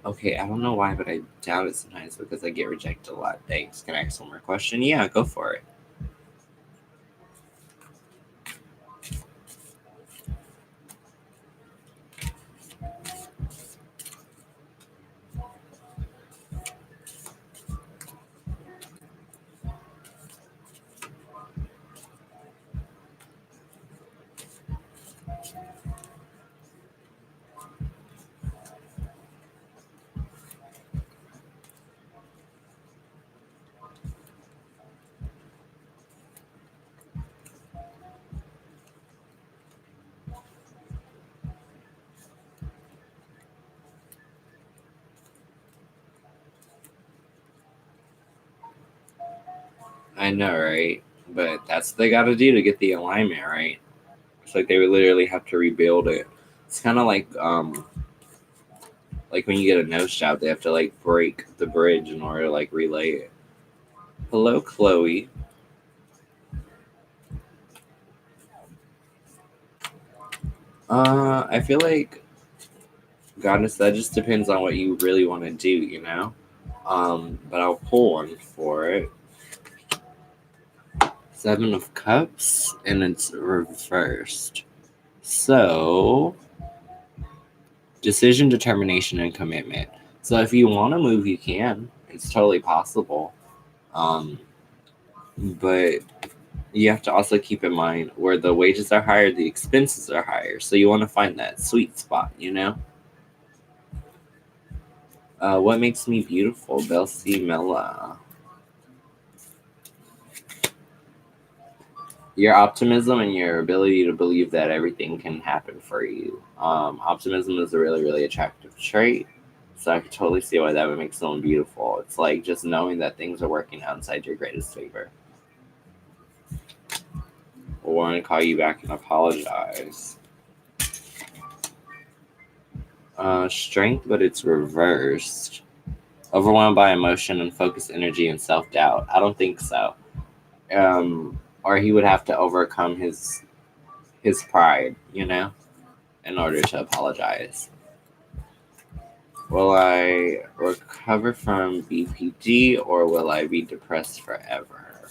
Okay, I don't know why, but I doubt it sometimes because I get rejected a lot. Thanks. Can I ask one more question? Yeah, go for it. I know, right? But that's what they got to do to get the alignment right. It's like they would literally have to rebuild it. It's kind of like when you get a nose job, they have to like break the bridge in order to like relay it. Hello, Chloe. I feel like, goddess, that just depends on what you really want to do, you know. But I'll pull one for it. 7 of Cups, and it's reversed. So, decision, determination, and commitment. So if you want to move, you can. It's totally possible. But you have to also keep in mind where the wages are higher, the expenses are higher. So you want to find that sweet spot, you know? What makes me beautiful? Belsi Mela. Your optimism and your ability to believe that everything can happen for you. Optimism is a really, really attractive trait. So I could totally see why that would make someone beautiful. It's like just knowing that things are working outside your greatest favor. We'll want to call you back and apologize. Strength, but it's reversed. Overwhelmed by emotion, unfocused energy, and self-doubt. I don't think so. Or he would have to overcome his pride, in order to apologize. Will I recover from BPD or will I be depressed forever?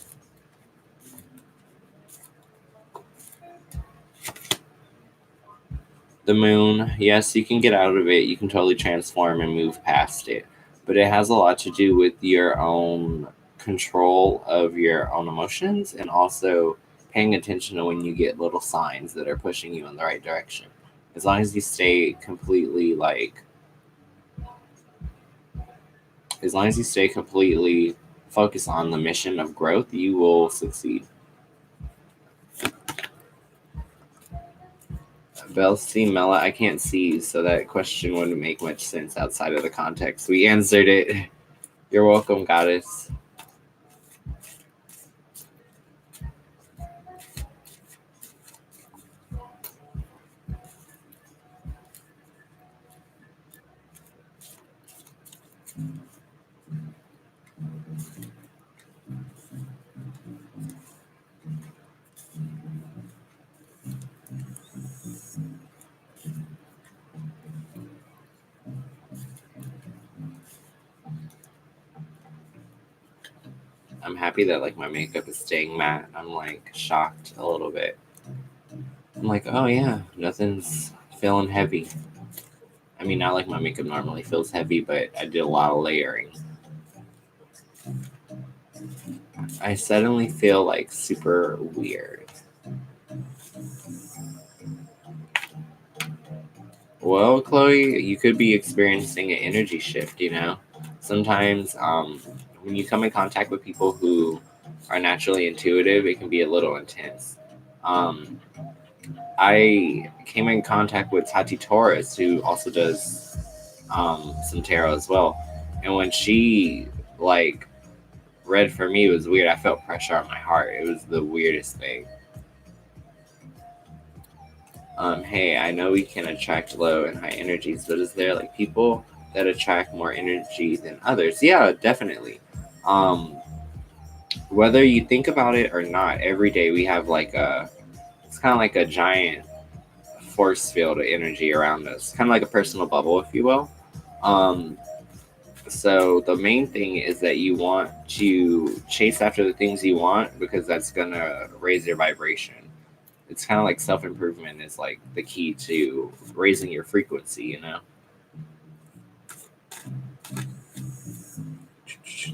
The moon, yes, you can get out of it. You can totally transform and move past it. But it has a lot to do with your own control of your own emotions and also paying attention to when you get little signs that are pushing you in the right direction. As long as you stay completely focused on the mission of growth, you will succeed. Belsi Mela, I can't see, so that question wouldn't make much sense outside of the context. We answered it. You're welcome, goddess. I'm happy that my makeup is staying matte. I'm shocked a little bit. I'm like, oh yeah, nothing's feeling heavy. I mean, not like my makeup normally feels heavy, but I did a lot of layering. I suddenly feel super weird. Well, Chloe, you could be experiencing an energy shift, Sometimes when you come in contact with people who are naturally intuitive, it can be a little intense. I came in contact with Tati Torres, who also does some tarot as well. And when she read for me, it was weird. I felt pressure on my heart. It was the weirdest thing. Hey, I know we can attract low and high energies, but is there people that attract more energy than others? Yeah, definitely. Whether you think about it or not, every day we have it's kind of like a giant force field of energy around us, kind of like a personal bubble, if you will. So the main thing is that you want to chase after the things you want because that's gonna raise your vibration. It's kind of like self-improvement is the key to raising your frequency,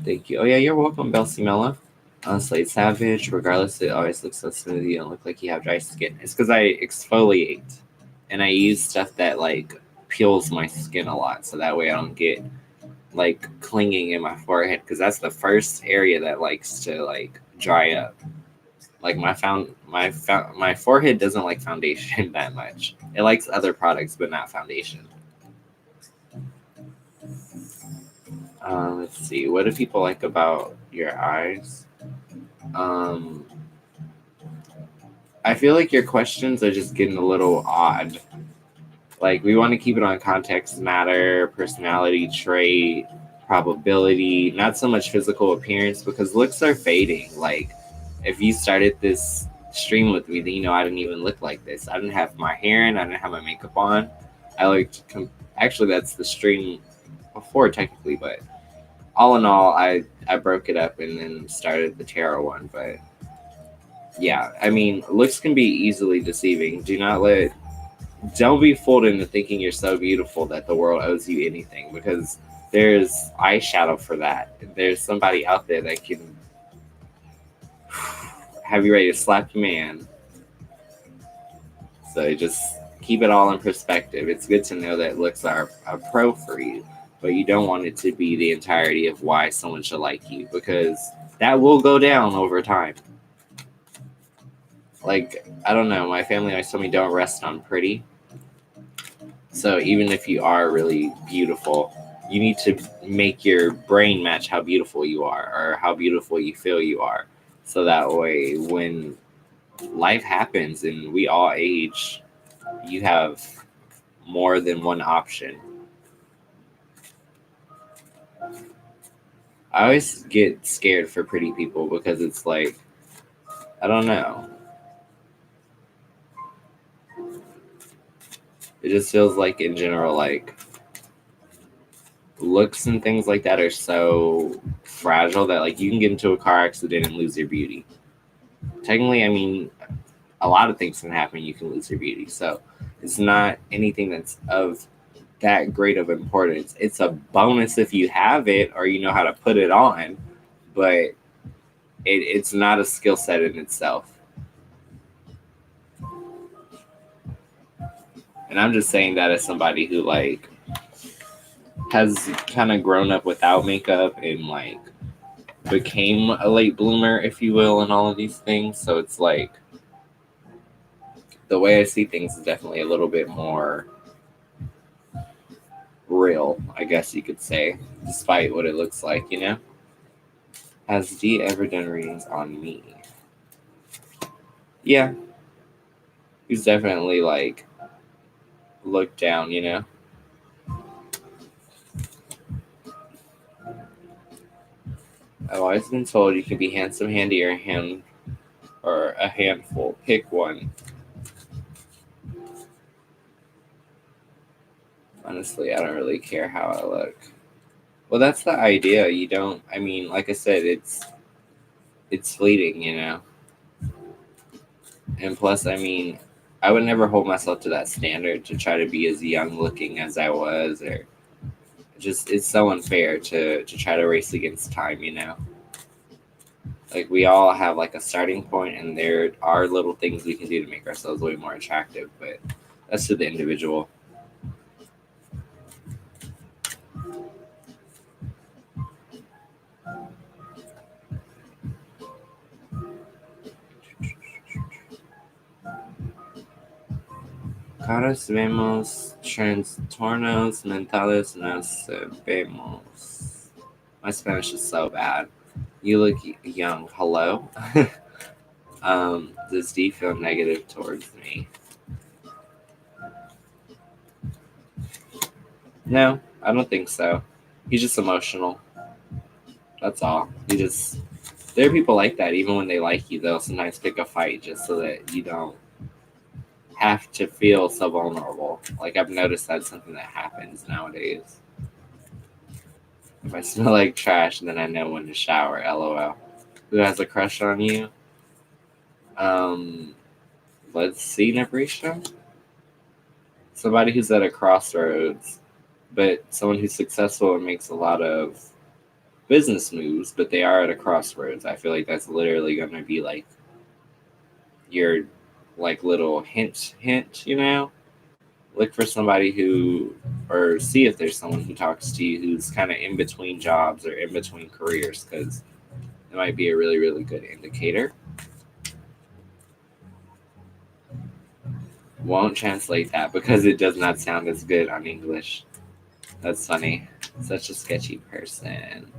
Thank you. Oh yeah, you're welcome, Belsimella. Slate Savage, regardless, it always looks so smooth. You don't look like you have dry skin. It's because I exfoliate and I use stuff that peels my skin a lot, so that way I don't get clinging in my forehead, because that's the first area that likes to dry up. My forehead doesn't like foundation that much. It likes other products, but not foundation. Let's see. What do people like about your eyes? I feel like your questions are just getting a little odd. We want to keep it on context, matter, personality trait, probability, not so much physical appearance, because looks are fading. If you started this stream with me, then I didn't even look like this. I didn't have my hair in, I didn't have my makeup on. Actually, that's the stream before technically, but all in all, I broke it up and then started the tarot one. But yeah, I mean, looks can be easily deceiving. Don't be fooled into thinking you're so beautiful that the world owes you anything, because there's eyeshadow for that. There's somebody out there that can have you ready to slap your man. So just keep it all in perspective. It's good to know that looks are a pro for you, but you don't want it to be the entirety of why someone should like you, because that will go down over time. I don't know, my family always told me don't rest on pretty. So even if you are really beautiful, You need to make your brain match how beautiful you are or how beautiful you feel you are. So that way, when life happens and we all age, you have more than one option. I always get scared for pretty people because it's like, I don't know. It just feels like, in general, like looks and things like that are so fragile that like you can get into a car accident and lose your beauty. Technically, I mean, a lot of things can happen. You can lose your beauty, so it's not anything that's of that great of importance. It's a bonus if you have it or you know how to put it on, but it's not a skill set in itself. And I'm just saying that as somebody who like has kind of grown up without makeup and like became a late bloomer, if you will, and all of these things. So it's like the way I see things is definitely a little bit more real, I guess you could say, despite what it looks like, you know? Has D ever done readings on me? Yeah, he's definitely like looked down, you know? I've always been told you can be handsome, handy, or a handful. Pick one. Honestly, I don't really care how I look. Well, that's the idea. You don't. I mean, like I said, it's fleeting, you know. And plus, I mean, I would never hold myself to that standard to try to be as young looking as I was, or just it's so unfair to try to race against time, you know. Like we all have like a starting point, and there are little things we can do to make ourselves way more attractive, but that's to the individual. Caras vemos trastornos mentales nos vemos. My Spanish is so bad. You look young. Hello? Does D feel negative towards me? No, I don't think so. He's just emotional. That's all. There are people like that. Even when they like you, they'll sometimes pick a fight just so that you don't have to feel so vulnerable. Like I've noticed that's something that happens nowadays. If I smell like trash, then I know when to shower. LOL. Who has a crush on you? Um, let's see, Nabrisha. Somebody who's at a crossroads, but someone who's successful and makes a lot of business moves, but they are at a crossroads. I feel like that's literally going to be like your like little hint, you know? Look for somebody or see if there's someone who talks to you who's kind of in between jobs or in between careers, because it might be a really, really good indicator. Won't translate that because it does not sound as good on English. That's funny. Such a sketchy person.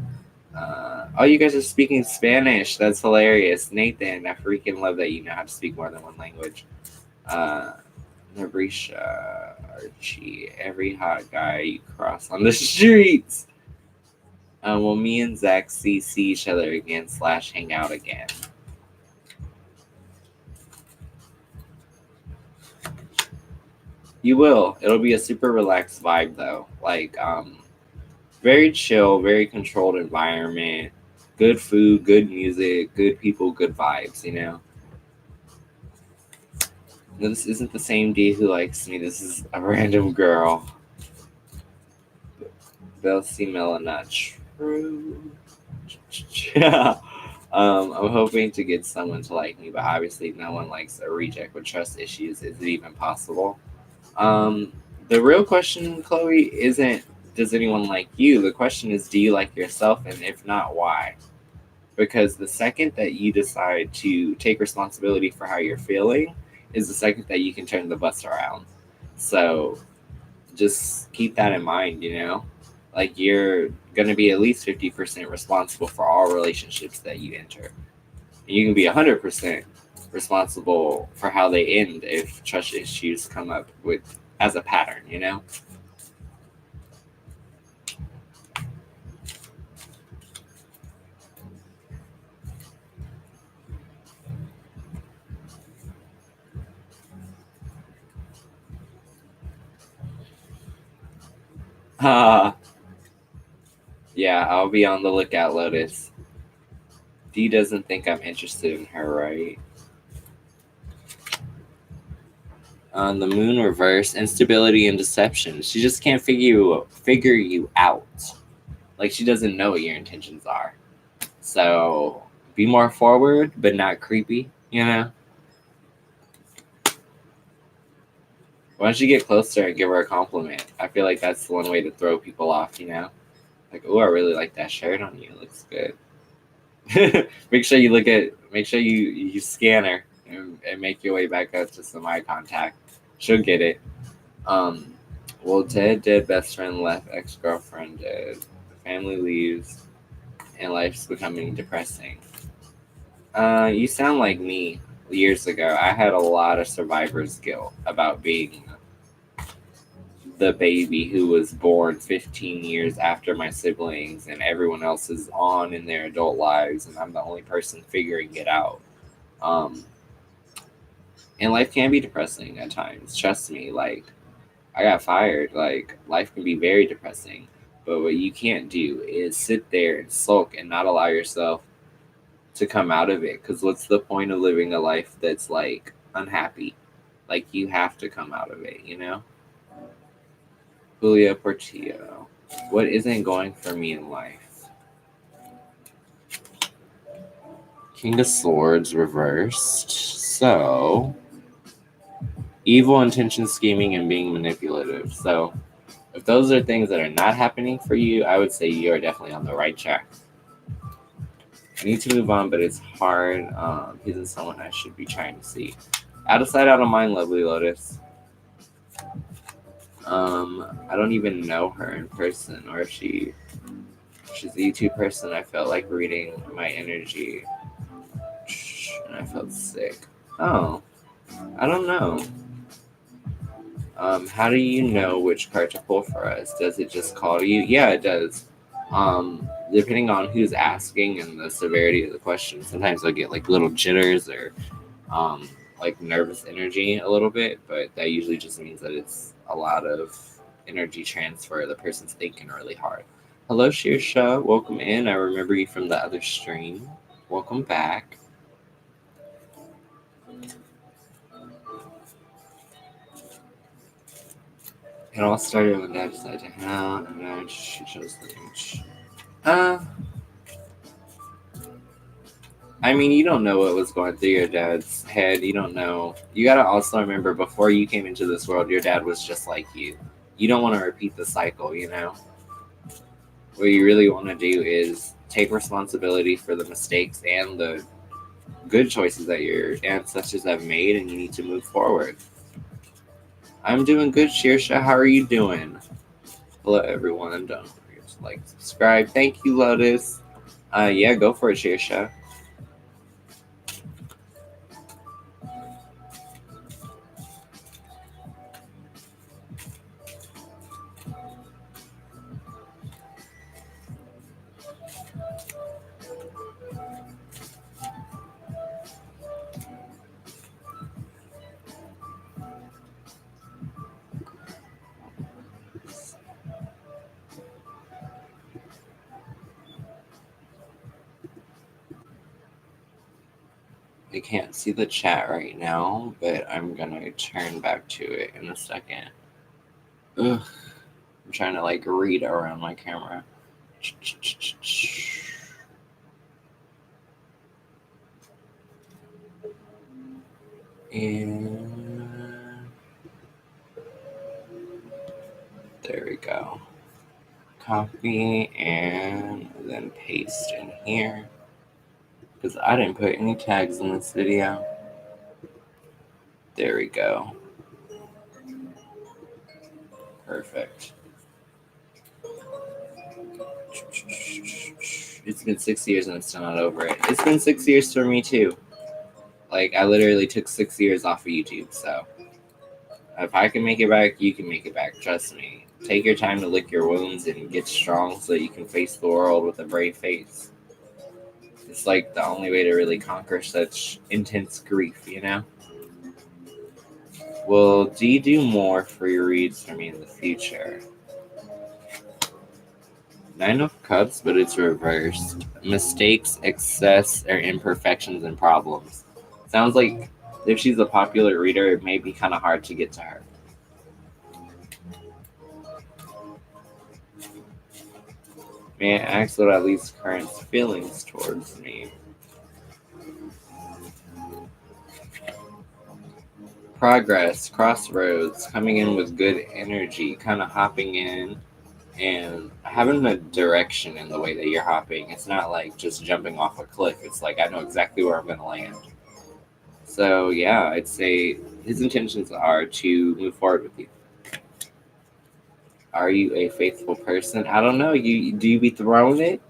Oh, you guys are speaking Spanish. That's hilarious. Nathan, I freaking love that you know how to speak more than one language. Uh, Nabrisha, Archie, every hot guy you cross on the streets. Will me and Zach see each other again / hang out again? You will. It'll be a super relaxed vibe though. Like very chill, very controlled environment, good food, good music, good people, good vibes, you know. This isn't the same D who likes me. This is a random girl. Belsey Mela, not true. Yeah. I'm hoping to get someone to like me, but obviously no one likes a reject with trust issues. Is it even possible? Um, the real question, Chloe, isn't does anyone like you? The question is, do you like yourself? And if not, why? Because the second that you decide to take responsibility for how you're feeling is the second that you can turn the bus around. So just keep that in mind, you know? Like you're going to be at least 50% responsible for all relationships that you enter. And you can be 100% responsible for how they end if trust issues come up with as a pattern, you know? Yeah, I'll be on the lookout, Lotus. Dee doesn't think I'm interested in her, right? On the moon reverse, instability and deception. She just can't figure you out. Like she doesn't know what your intentions are. So be more forward, but not creepy, you know? Why don't you get closer and give her a compliment? I feel like that's one way to throw people off, you know? Like, oh, I really like that shirt on you. It looks good. Make sure you scan her and make your way back up to some eye contact. She'll get it. Um, well, dead best friend left, ex girlfriend dead, family leaves, and life's becoming depressing. You sound like me years ago. I had a lot of survivor's guilt about being the baby who was born 15 years after my siblings, and everyone else is on in their adult lives, and I'm the only person figuring it out. Um, and life can be depressing at times. Trust me. Like, I got fired. Like, life can be very depressing. But what you can't do is sit there and sulk and not allow yourself to come out of it. Because what's the point of living a life that's like unhappy? Like, you have to come out of it, you know? Julia Portillo. What isn't going for me in life? King of Swords reversed. So, evil intention, scheming, and being manipulative. So, if those are things that are not happening for you, I would say you are definitely on the right track. I need to move on, but it's hard. Isn't someone I should be trying to see. Out of sight, out of mind, lovely Lotus. I don't even know her in person, or if she's a YouTube person. I felt like reading my energy, and I felt sick. Oh, I don't know. How do you know which card to pull for us? Does it just call to you? Yeah, it does. Depending on who's asking and the severity of the question, sometimes I'll get like little jitters or like nervous energy a little bit, but that usually just means that it's a lot of energy transfer. The person's thinking really hard. Hello, Shirsha. Welcome in. I remember you from the other stream. Welcome back. It all started when Dad decided to hang out, and then she chose the image. I mean, you don't know what was going through your dad's head. You don't know. You gotta also remember before you came into this world, your dad was just like you. You don't want to repeat the cycle, you know? What you really want to do is take responsibility for the mistakes and the good choices that your ancestors have made, and you need to move forward. I'm doing good, Shirsha. How are you doing? Hello, everyone. Don't forget to like, subscribe. Thank you, Lotus. Yeah, go for it, Shirsha. I can't see the chat right now, but I'm gonna turn back to it in a second. Ugh. I'm trying to like read around my camera. And there we go. Copy and then paste in here. Because I didn't put any tags in this video. There we go. Perfect. It's been 6 years and I'm still not over it. It's been 6 years for me too. Like, I literally took 6 years off of YouTube, so if I can make it back, you can make it back. Trust me. Take your time to lick your wounds and get strong so that you can face the world with a brave face. It's like the only way to really conquer such intense grief, you know? Will D do more for your reads for me in the future? Nine of Cups, but it's reversed. Mistakes, excess, or imperfections and problems. Sounds like if she's a popular reader, it may be kind of hard to get to her. May I ask what at least current feelings towards me? Progress, crossroads, coming in with good energy, kind of hopping in and having a direction in the way that you're hopping. It's not like just jumping off a cliff. It's like I know exactly where I'm going to land. So yeah, I'd say his intentions are to move forward with you. Are you a faithful person? I don't know. You be throwing it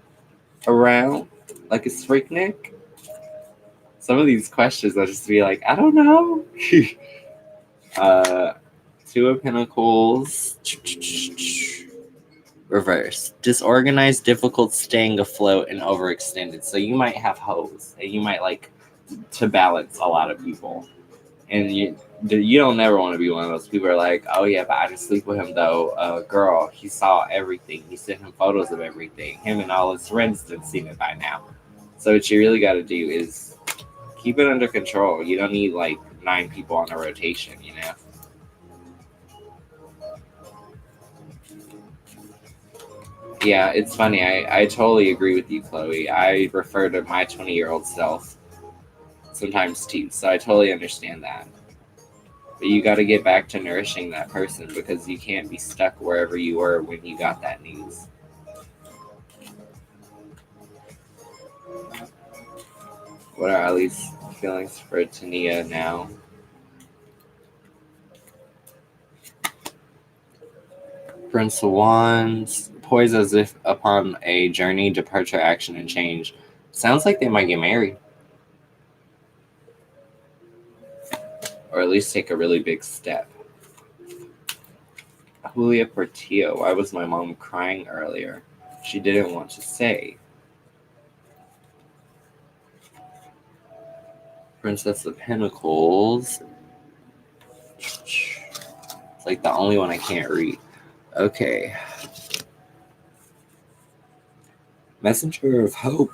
around like a Freaknik? Some of these questions I'll just be like, I don't know. uh, Two of Pentacles. Reverse. Disorganized, difficult, staying afloat, and overextended. So you might have hoes, and you might like to balance a lot of people. And you don't never want to be one of those people who are like, oh yeah, but I didn't sleep with him though. Girl, he saw everything. He sent him photos of everything. Him and all his friends have seen it by now. So what you really got to do is keep it under control. You don't need like 9 people on a rotation, you know? Yeah, it's funny. I totally agree with you, Chloe. I refer to my 20-year-old self sometimes too. So I totally understand that. But you got to get back to nourishing that person because you can't be stuck wherever you were when you got that news. What are Ali's feelings for Tania now? Prince of Wands, poised as if upon a journey, departure, action, and change. Sounds like they might get married. Or at least take a really big step. Julia Portillo, why was my mom crying earlier? She didn't want to say. Princess of Pentacles. It's like the only one I can't read. Okay. Messenger of Hope.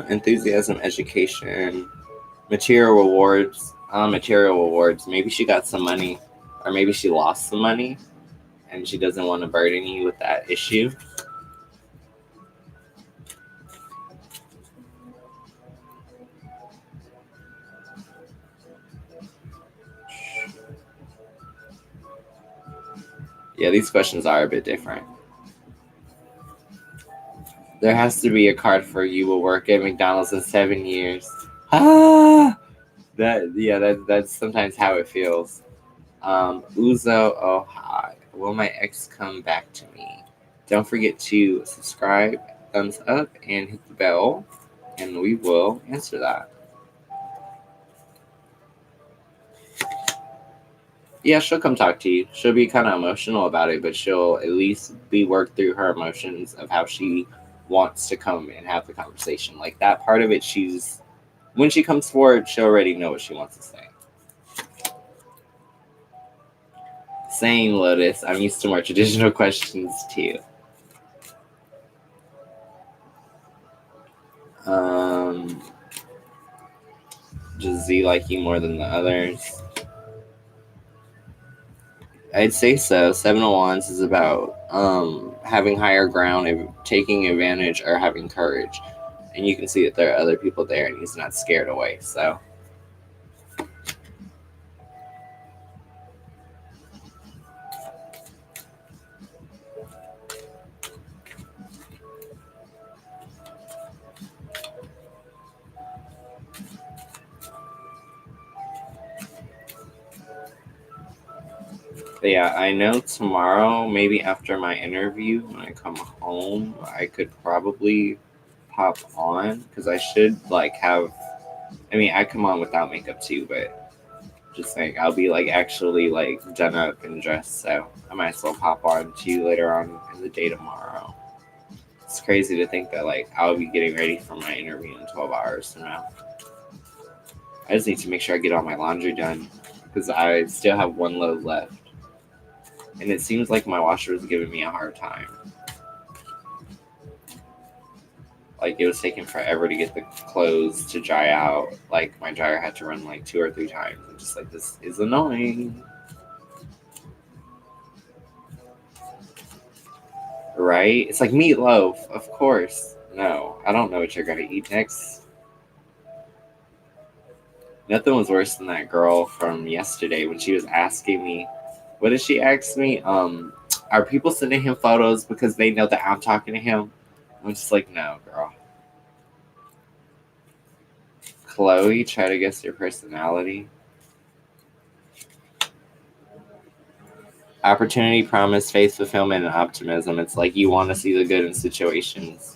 Enthusiasm, education, material rewards. Material rewards. Maybe she got some money, or maybe she lost some money, and she doesn't want to burden you with that issue. Yeah, these questions are a bit different. There has to be a card for you will work at McDonald's in 7 years. That's sometimes how it feels. Uzo, oh hi. Will my ex come back to me? Don't forget to subscribe, thumbs up, and hit the bell, and we will answer that. Yeah, she'll come talk to you. She'll be kind of emotional about it, but she'll at least be worked through her emotions of how she wants to come and have the conversation. Like that part of it, when she comes forward, she'll already know what she wants to say. Same, Lotus. I'm used to more traditional questions too. Does Z like you more than the others? I'd say so. Seven of Wands is about having higher ground and taking advantage or having courage. And you can see that there are other people there and he's not scared away. So But yeah, I know tomorrow, maybe after my interview, when I come home, I could probably pop on because I should like have. I mean, I come on without makeup too, but just like I'll be like actually like done up and dressed, so I might as well pop on to you later on in the day tomorrow. It's crazy to think that like I'll be getting ready for my interview in 12 hours from now. I just need to make sure I get all my laundry done because I still have one load left. And it seems like my washer is giving me a hard time. Like it was taking forever to get the clothes to dry out. Like my dryer had to run like 2 or 3 times. I'm just like, this is annoying. Right? It's like meatloaf, of course. No, I don't know what you're gonna eat next. Nothing was worse than that girl from yesterday when she was asking me, what did she ask me? Are people sending him photos because they know that I'm talking to him? I'm just like, no, girl. Chloe, try to guess your personality. Opportunity, promise, faith, fulfillment, and optimism. It's like you want to see the good in situations.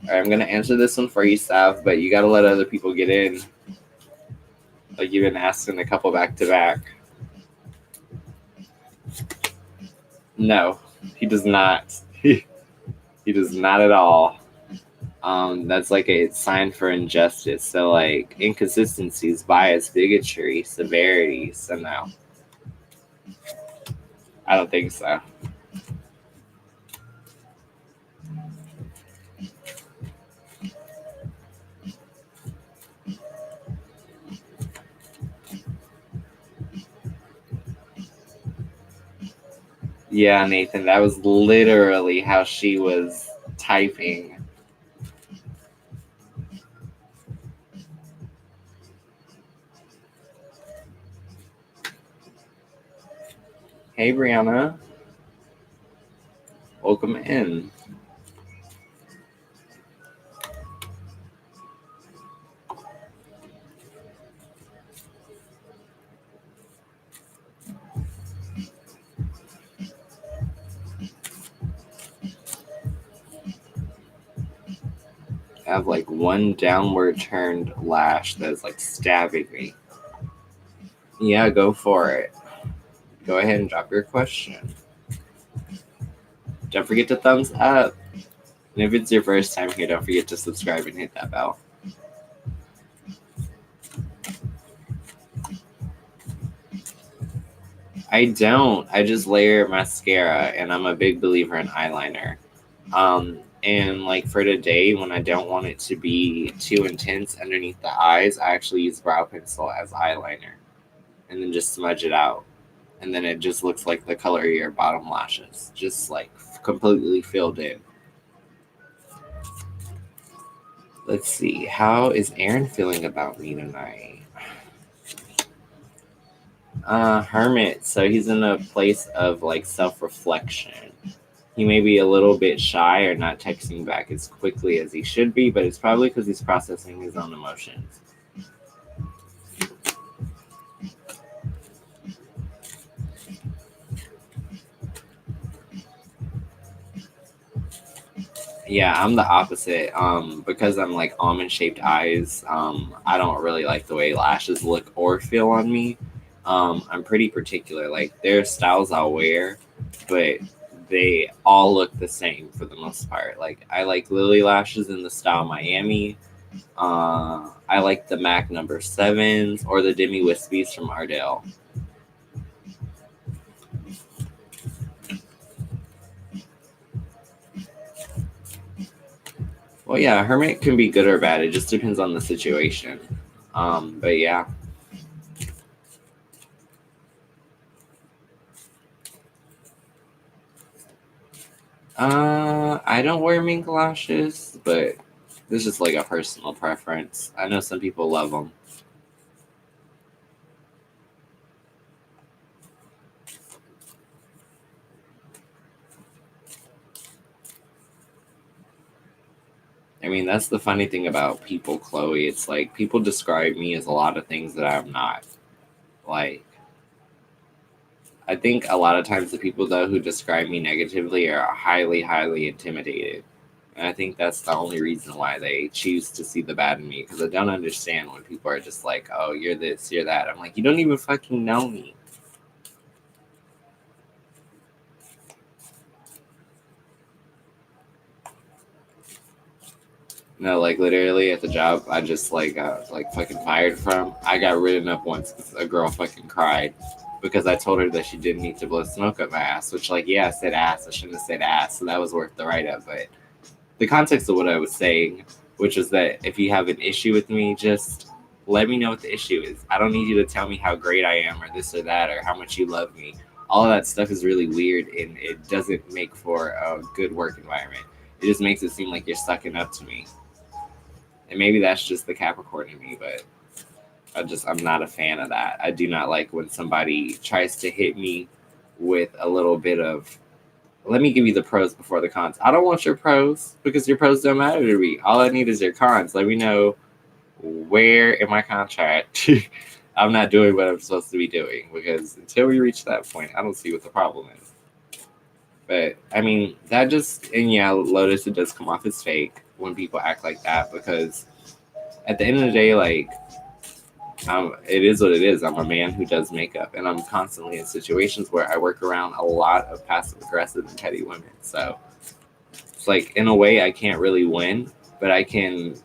All right, I'm gonna answer this one for you, Sav, but you gotta let other people get in. Like you've been asking a couple back to back. No, he does not. He does not at all. That's like a sign for injustice. So like inconsistencies, bias, bigotry, severity. So no, I don't think so. Yeah, Nathan, that was literally how she was typing. Hey, Brianna, welcome in. I have like one downward turned lash that is like stabbing me. Yeah, go for it. Go ahead and drop your question. Don't forget to thumbs up. And if it's your first time here, don't forget to subscribe and hit that bell. I don't. I just layer mascara, and I'm a big believer in eyeliner. And like for today, when I don't want it to be too intense underneath the eyes, I actually use brow pencil as eyeliner, and then just smudge it out, and then it just looks like the color of your bottom lashes, just like completely filled in. Let's see. How is Aaron feeling about me tonight? Hermit. So he's in a place of like self reflection. He may be a little bit shy or not texting back as quickly as he should be, but it's probably because he's processing his own emotions. Yeah, I'm the opposite. Because I'm like almond shaped eyes. I don't really like the way lashes look or feel on me. I'm pretty particular. Like there are styles I'll wear, but they all look the same for the most part. Like I like Lily lashes in the style Miami. I like the MAC number sevens or the Demi Wispies from Ardell. Well, yeah, Hermit can be good or bad. It just depends on the situation. But yeah. I don't wear mink lashes, but this is just like a personal preference. I know some people love them. I mean, that's the funny thing about people, Chloe. It's like people describe me as a lot of things that I'm not. Like, I think a lot of times the people, though, who describe me negatively are highly, highly intimidated. And I think that's the only reason why they choose to see the bad in me, because I don't understand when people are just like, oh, you're this, you're that. I'm like, you don't even fucking know me. No, like literally at the job I just like got like fucking fired from. I got written up once because a girl fucking cried because I told her that she didn't need to blow smoke up my ass. Which, like, yeah, I said ass. I shouldn't have said ass, so that was worth the write up. But the context of what I was saying, which was that if you have an issue with me, just let me know what the issue is. I don't need you to tell me how great I am or this or that or how much you love me. All of that stuff is really weird and it doesn't make for a good work environment. It just makes it seem like you're sucking up to me. And maybe that's just the Capricorn in me, but I'm not a fan of that. I do not like when somebody tries to hit me with a little bit of, let me give you the pros before the cons. I don't want your pros because your pros don't matter to me. All I need is your cons. Let me know where in my contract I'm not doing what I'm supposed to be doing, because until we reach that point, I don't see what the problem is. But I mean, that just, and yeah, Lotus, it does come off as fake when people act like that, because at the end of the day, like, it is what it is. I'm a man who does makeup, and I'm constantly in situations where I work around a lot of passive aggressive and petty women. So it's like, in a way, I can't really win, but I can.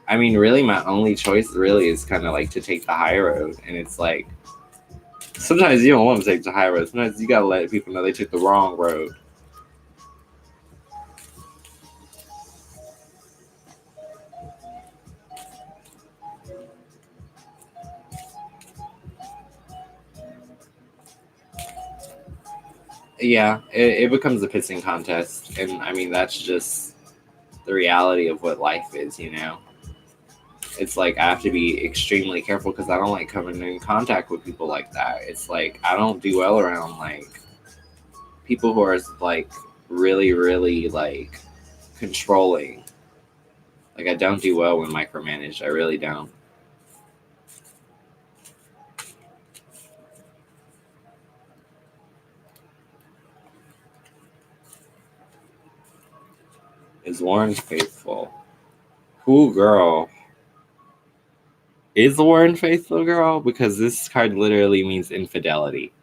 I mean, really, my only choice really is kind of like to take the high road, and it's like sometimes you don't want to take the high road. Sometimes you gotta let people know they took the wrong road. Yeah, it becomes a pissing contest, and I mean that's just the reality of what life is, you know. It's like I have to be extremely careful because I don't like coming in contact with people like that. It's like I don't do well around like people who are like really, really like controlling. Like I don't do well when micromanaged. I really don't. Is Warren faithful? Who girl? Is Warren faithful, girl? Because this card literally means infidelity.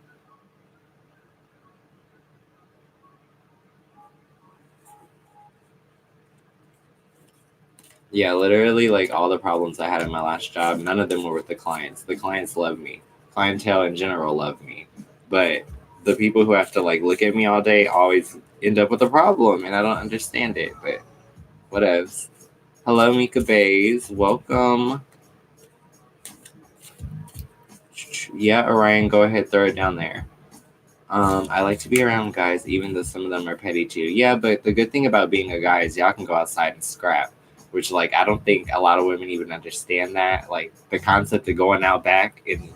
Yeah, literally, like all the problems I had in my last job, none of them were with the clients. The clients love me. Clientele in general love me. But the people who have to like look at me all day always end up with a problem, and I don't understand it. But whatevs. Hello, Mika Bays. Welcome. Yeah, Orion, go ahead, throw it down there. I like to be around guys, even though some of them are petty too. Yeah, but the good thing about being a guy is y'all can go outside and scrap, which, like, I don't think a lot of women even understand that. Like, the concept of going out back and,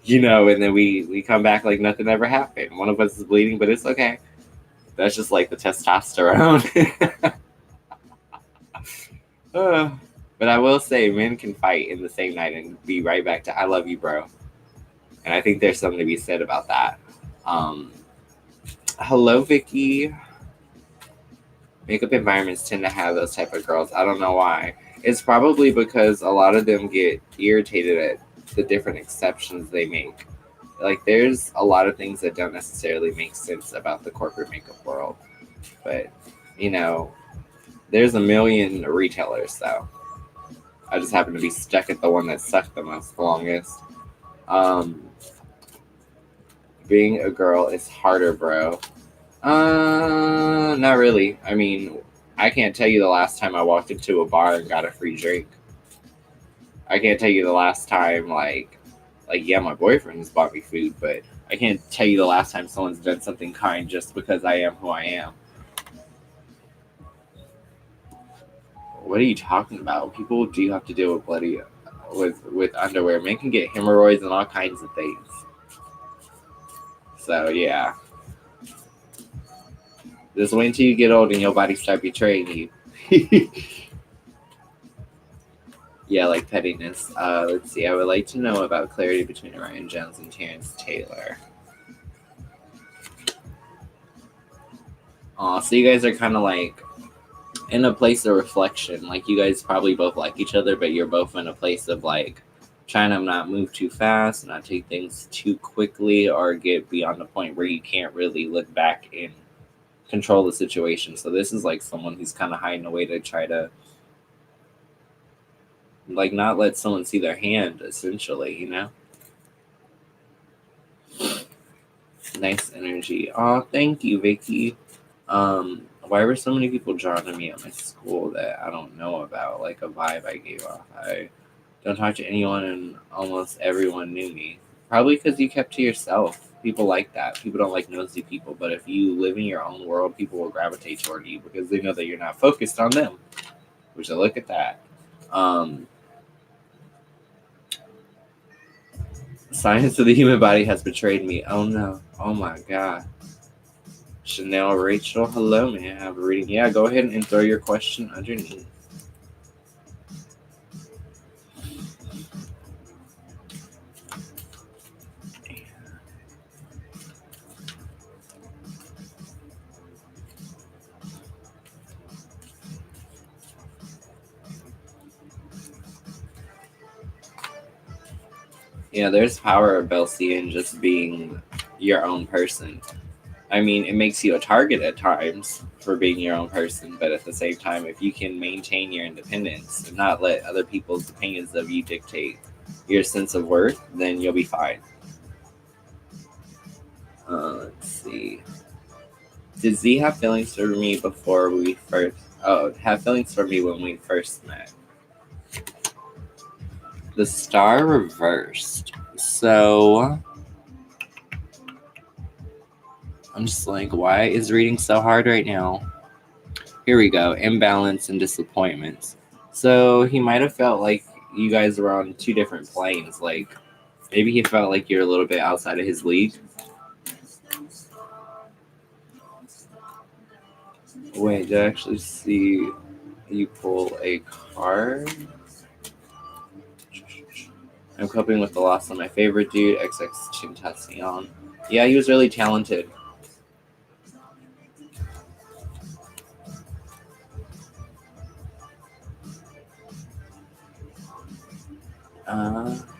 and then we come back like nothing ever happened. One of us is bleeding, but it's okay. That's just like the testosterone. uh, but I will say, men can fight in the same night and be right back to "I love you, bro." And I think there's something to be said about that. Um, Hello, Vicky. Makeup environments tend to have those type of girls. I don't know why. It's probably because a lot of them get irritated at the different exceptions they make. Like, there's a lot of things that don't necessarily make sense about the corporate makeup world. But, you know, there's a million retailers, though. I just happen to be stuck at the one that sucked the most, the longest. Um, Being a girl is harder, bro. Not really. I mean, I can't tell you the last time I walked into a bar and got a free drink. I can't tell you the last time, yeah, my boyfriend has bought me food, but I can't tell you the last time someone's done something kind just because I am who I am. What are you talking about? People do have to deal with with underwear. Men can get hemorrhoids and all kinds of things. So yeah, just wait until you get old and your body start betraying you. Yeah, like pettiness. Let's see. I would like to know about clarity between Ryan Jones and Terrence Taylor. So you guys are kind of like in a place of reflection. Like you guys probably both like each other, but you're both in a place of like trying to not move too fast, not take things too quickly, or get beyond the point where you can't really look back and control the situation. So this is like someone who's kind of hiding away to try to like not let someone see their hand, essentially, you know? Nice energy. Oh, thank you, Vicky. Why were so many people drawn to me at my school that I don't know about? Like a vibe I gave off. I don't talk to anyone, and almost everyone knew me. Probably because you kept to yourself. People like that. People don't like nosy people, but if you live in your own world, people will gravitate toward you because they know that you're not focused on them. Which I look at that. Science of the human body has betrayed me. Oh no. Oh my god. Chanel Rachel, hello, may I have a reading? Yeah, go ahead and throw your question underneath. Yeah, there's power of Belsi in just being your own person. I mean, it makes you a target at times for being your own person, but at the same time, if you can maintain your independence and not let other people's opinions of you dictate your sense of worth, then you'll be fine. Let's see. Did Z have feelings for me before we first? Oh, have feelings for me when we first met. The star reversed. So I'm just like, why is reading so hard right now? Here we go. Imbalance and disappointments. So he might have felt like you guys were on two different planes. Like maybe he felt like you're a little bit outside of his league. Wait, did I actually see you pull a card? I'm coping with the loss of my favorite dude, XX Tentacion. Yeah, he was really talented.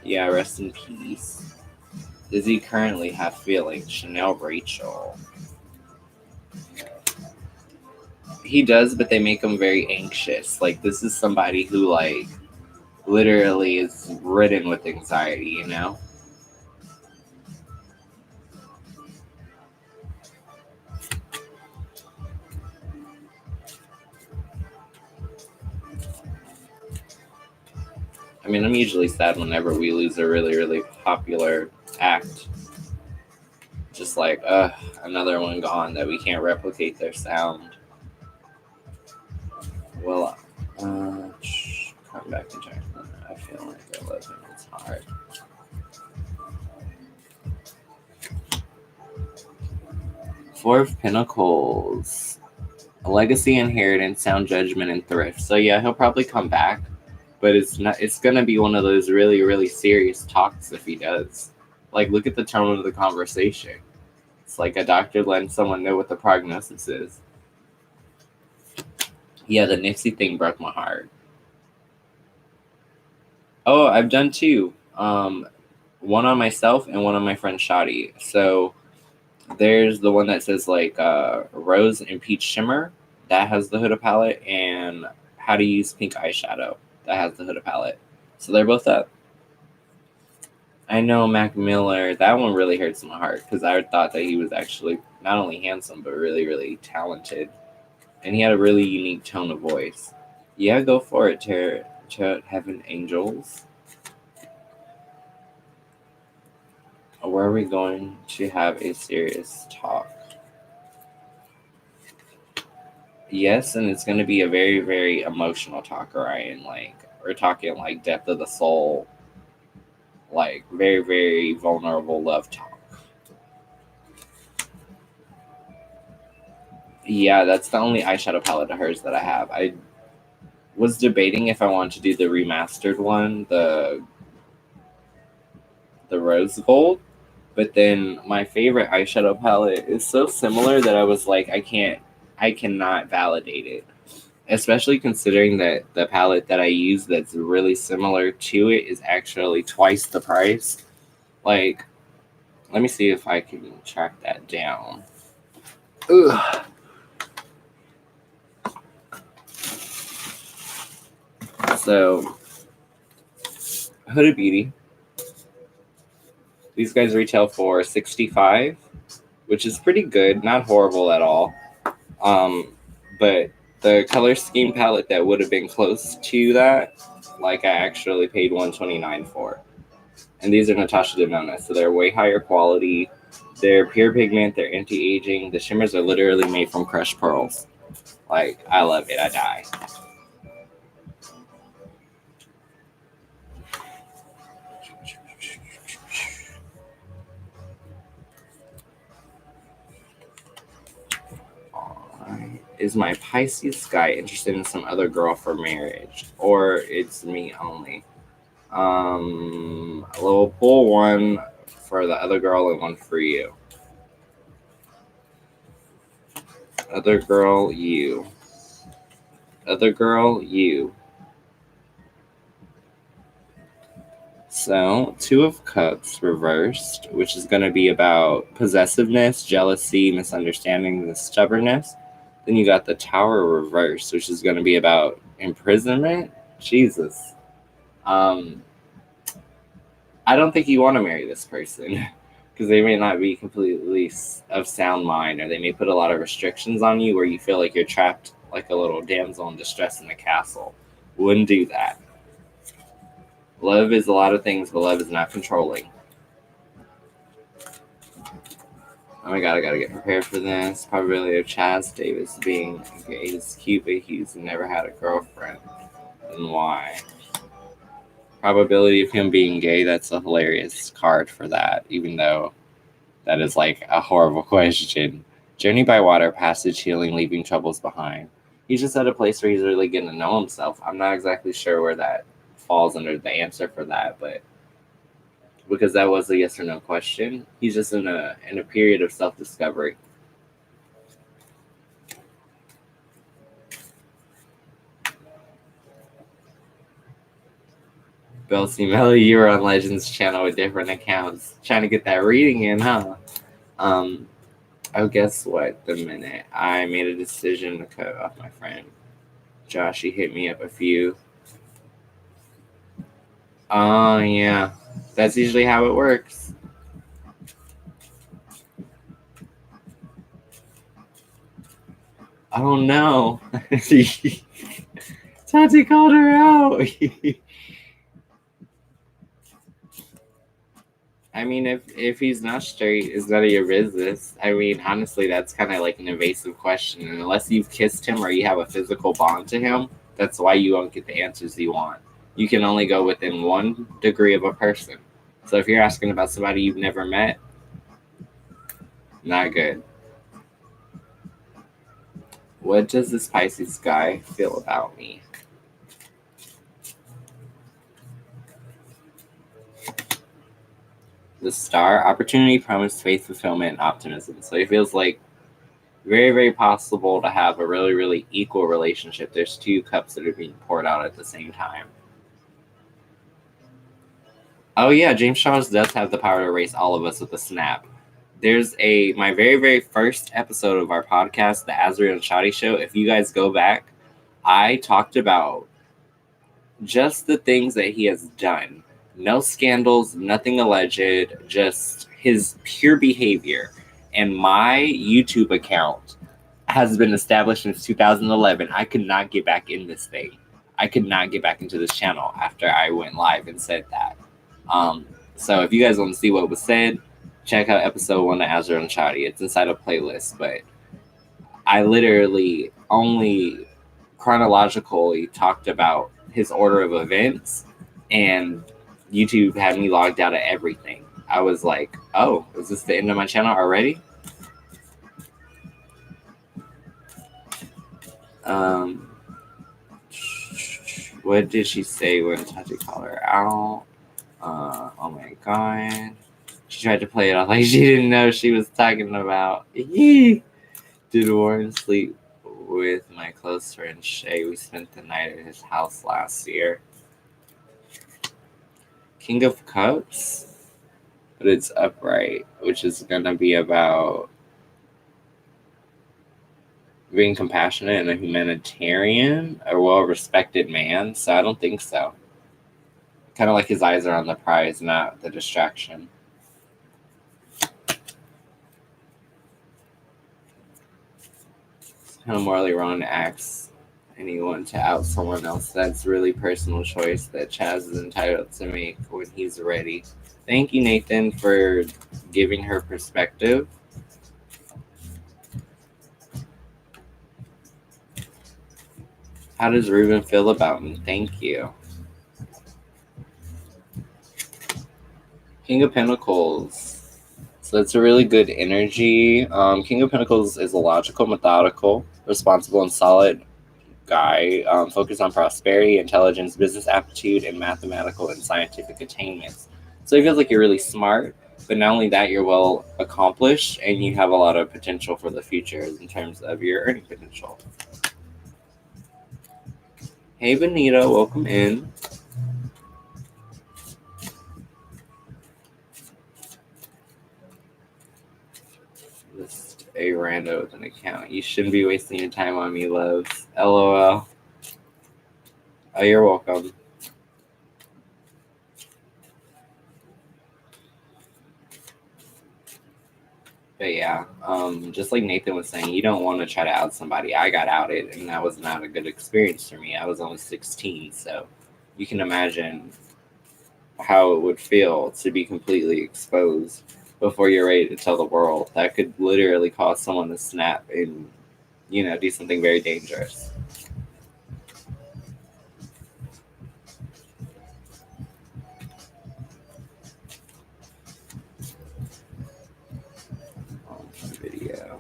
Yeah, rest in peace. Does he currently have feelings? Chanel Rachel. He does, but they make him very anxious. Like, this is somebody who, like, literally is ridden with anxiety, you know? I mean, I'm usually sad whenever we lose a really, really popular act. Just like, another one gone that we can't replicate their sound. Well, come back and check. I feel like I love him. It's hard. Four of Pentacles. Legacy, inheritance, sound judgment, and thrift. So yeah, he'll probably come back, but it's not. It's gonna be one of those really, really serious talks if he does. Like, look at the tone of the conversation. It's like a doctor letting someone know what the prognosis is. Yeah, the Nipsey thing broke my heart. Oh, I've done two. One on myself and one on my friend Shadi. So there's the one that says like rose and peach shimmer. That has the Huda palette, and how to use pink eyeshadow. That has the Huda palette. So they're both up. I know Mac Miller. That one really hurts my heart because I thought that he was actually not only handsome but really, really talented, and he had a really unique tone of voice. Yeah, go for it, Tarot Heaven Angels. Where are we going to have a serious talk? Yes, and it's going to be a very, very emotional talk, Ryan. Like, we're talking like depth of the soul, like very, very vulnerable love talk. Yeah, that's the only eyeshadow palette of hers that I have. was debating if I wanted to do the remastered one, the rose gold. But then my favorite eyeshadow palette is so similar that I was like, I cannot validate it. Especially considering that the palette that I use that's really similar to it is actually twice the price. Like, let me see if I can track that down. Ugh. So, Huda Beauty. These guys retail for $65, which is pretty good, not horrible at all. But the color scheme palette that would have been close to that, like I actually paid $129 for. And these are Natasha Denona, so they're way higher quality. They're pure pigment, they're anti-aging. The shimmers are literally made from crushed pearls. Like, I love it, I die. Is my Pisces guy interested in some other girl for marriage? Or it's me only? We'll pull one for the other girl and one for you. Other girl, you. Other girl, you. So, Two of Cups reversed, which is going to be about possessiveness, jealousy, misunderstanding, and stubbornness. Then you got the Tower reversed, which is going to be about imprisonment. Jesus. I don't think you want to marry this person because they may not be completely of sound mind, or they may put a lot of restrictions on you where you feel like you're trapped like a little damsel in distress in a castle. Wouldn't do that. Love is a lot of things, but love is not controlling. Oh my god, I gotta get prepared for this. Probability of Chaz Davis being gay is cute, but he's never had a girlfriend. And why? Probability of him being gay, that's a hilarious card for that, even though that is like a horrible question. Journey by water, passage, healing, leaving troubles behind. He's just at a place where he's really getting to know himself. I'm not exactly sure where that falls under the answer for that, but because that was a yes or no question, he's just in a period of self-discovery. Belsey Melly, you were on Legends channel with different accounts, trying to get that reading in, huh? Oh, guess what? The minute I made a decision to cut off my friend Josh, he hit me up a few. Oh, yeah. That's usually how it works. Oh, no. Tati called her out. I mean, if he's not straight, is none of your business. I mean, honestly, that's kind of like an invasive question. And unless you've kissed him or you have a physical bond to him, that's why you won't get the answers you want. You can only go within 1 degree of a person. So if you're asking about somebody you've never met, not good. What does this Pisces guy feel about me? The Star, opportunity, promise, faith, fulfillment, and optimism. So it feels like very, very possible to have a really, really equal relationship. There's 2 cups that are being poured out at the same time. Oh yeah, James Charles does have the power to erase all of us with a snap. There's my very, very first episode of our podcast, the Azrael and Shadi Show. If you guys go back, I talked about just the things that he has done. No scandals, nothing alleged, just his pure behavior. And my YouTube account has been established since 2011. I could not get back in this thing. I could not get back into this channel after I went live and said that. So if you guys want to see what was said, check out episode 1 of Azrael and Shadi. It's inside a playlist, but I literally only chronologically talked about his order of events, and YouTube had me logged out of everything. I was like, oh, is this the end of my channel already? What did she say when Tati called her out? Oh my god. She tried to play it off like she didn't know she was talking about. Did Warren sleep with my close friend Shay? We spent the night at his house last year. King of Cups, but it's upright, which is gonna be about being compassionate and a humanitarian, a well-respected man. So I don't think so. Kind of like his eyes are on the prize, not the distraction. It's kind of morally wrong to ask anyone to out someone else. That's really personal choice that Chaz is entitled to make when he's ready. Thank you, Nathan, for giving her perspective. How does Ruben feel about me? Thank you. King of Pentacles. So it's a really good energy. King of Pentacles is a logical, methodical, responsible, and solid guy. Focused on prosperity, intelligence, business aptitude, and mathematical and scientific attainments. So it feels like you're really smart, but not only that, you're well accomplished, and you have a lot of potential for the future in terms of your earning potential. Hey, Benito, welcome in. Just a rando with an account. You shouldn't be wasting your time on me, loves. LOL. Oh, you're welcome. But yeah, just like Nathan was saying, you don't want to try to out somebody. I got outed, and that was not a good experience for me. I was only 16, so you can imagine how it would feel to be completely exposed before you're ready to tell the world. That could literally cause someone to snap and, do something very dangerous. Video.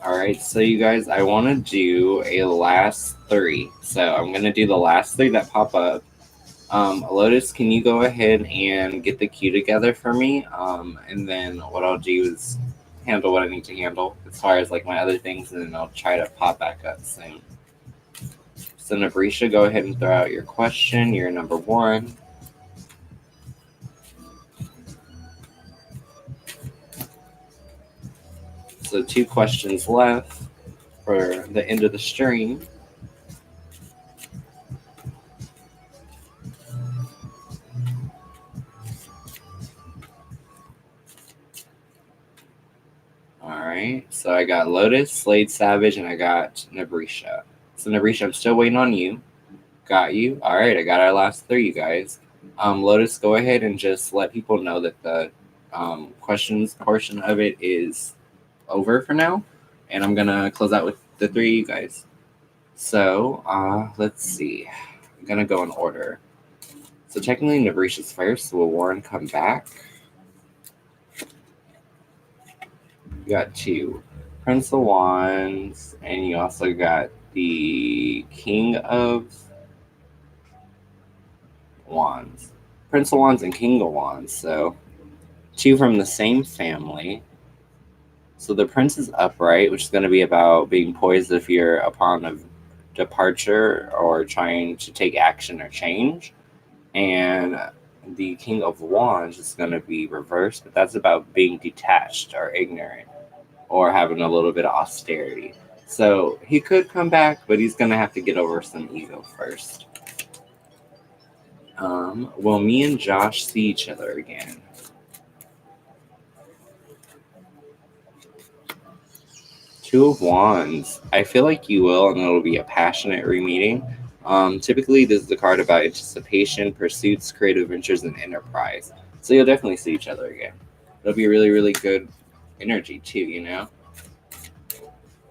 All right, so you guys, I want to do a last three. So I'm going to do the last three that pop up. Lotus, can you go ahead and get the queue together for me? And then what I'll do is handle what I need to handle as far as like my other things, and then I'll try to pop back up soon. So Nabrisha, go ahead and throw out your question. You're number one. So 2 questions left for the end of the stream. All right, so I got Lotus, Slade Savage, and I got Nabrisha. So Nabrisha, I'm still waiting on you. Got you. All right, I got our last 3, you guys. Lotus, go ahead and just let people know that the questions portion of it is over for now, and I'm gonna close out with the 3 of you guys. So let's see. I'm gonna go in order. So technically Nabrisha's first. Will Warren come back? You got 2. Prince of Wands, and you also got the King of Wands. Prince of Wands and King of Wands, so 2 from the same family. So the Prince is upright, which is going to be about being poised if you're upon a departure or trying to take action or change. And the King of Wands is going to be reversed, but that's about being detached or ignorant or having a little bit of austerity. So he could come back, but he's going to have to get over some ego first. Will me and Josh see each other again? Two of Wands. I feel like you will, and it'll be a passionate re-meeting. Typically, this is the card about anticipation, pursuits, creative ventures, and enterprise. So you'll definitely see each other again. It'll be really, really good energy too,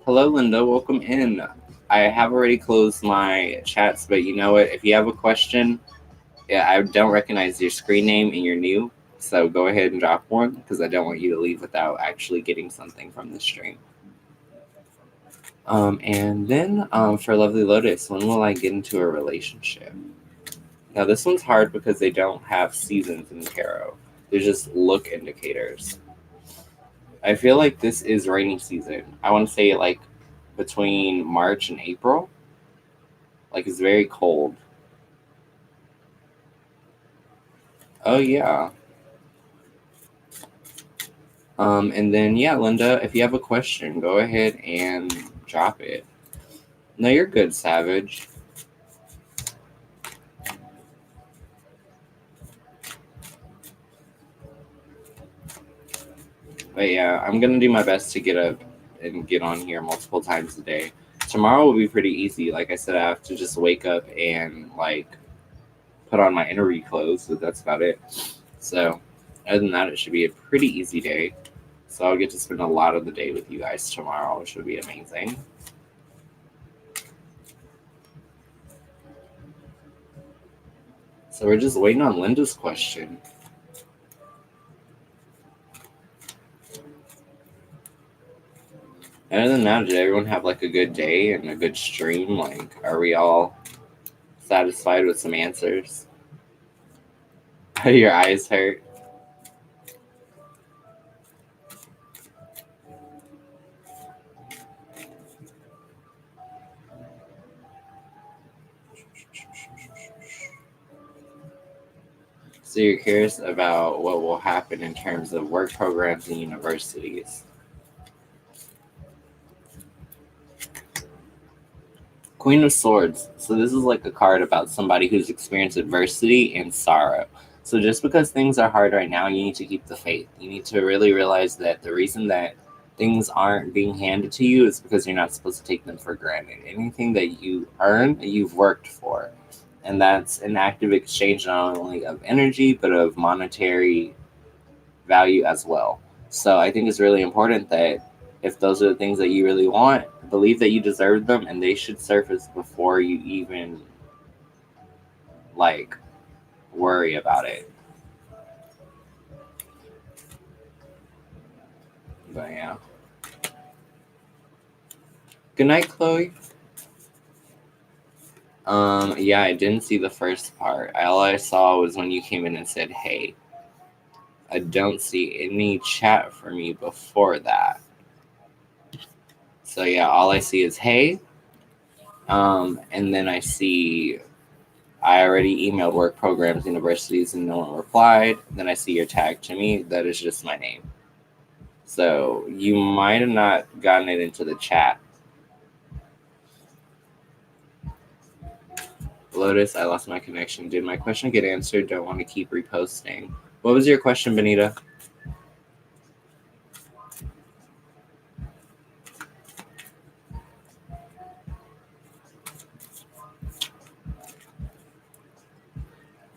Hello, Linda. Welcome in. I have already closed my chats, but you know what? If you have a question, Yeah, I don't recognize your screen name and you're new. So go ahead and drop one because I don't want you to leave without actually getting something from the stream. And then for Lovely Lotus, when will I get into a relationship? Now this one's hard because they don't have seasons in tarot. They're just look indicators. I feel like this is rainy season. I want to say like between March and April. Like it's very cold. Oh yeah. And then yeah, Linda, if you have a question, go ahead and drop it. No, you're good, Savage. But yeah, I'm gonna do my best to get up and get on here multiple times a day. Tomorrow will be pretty easy. Like I said, I have to just wake up and like put on my interview clothes, but that's about it. So other than that, it should be a pretty easy day. So I'll get to spend a lot of the day with you guys tomorrow, which would be amazing. So we're just waiting on Linda's question. Other than that, did everyone have like a good day and a good stream? Like, are we all satisfied with some answers? Your eyes hurt? So you're curious about what will happen in terms of work programs and universities. Queen of Swords. So this is like a card about somebody who's experienced adversity and sorrow. So just because things are hard right now, you need to keep the faith. You need to really realize that the reason that things aren't being handed to you is because you're not supposed to take them for granted. Anything that you earn, you've worked for. And that's an active exchange not only of energy, but of monetary value as well. So I think it's really important that if those are the things that you really want, believe that you deserve them and they should surface before you even like worry about it. But yeah. Good night, Chloe. Yeah, I didn't see the first part. All I saw was when you came in and said, hey. I don't see any chat from you before that. So yeah, all I see is hey. And then I see I already emailed work programs, universities, and no one replied. Then I see your tag to me. That is just my name. So you might have not gotten it into the chat. Lotus, I lost my connection. Did my question get answered? Don't want to keep reposting. What was your question, Benita?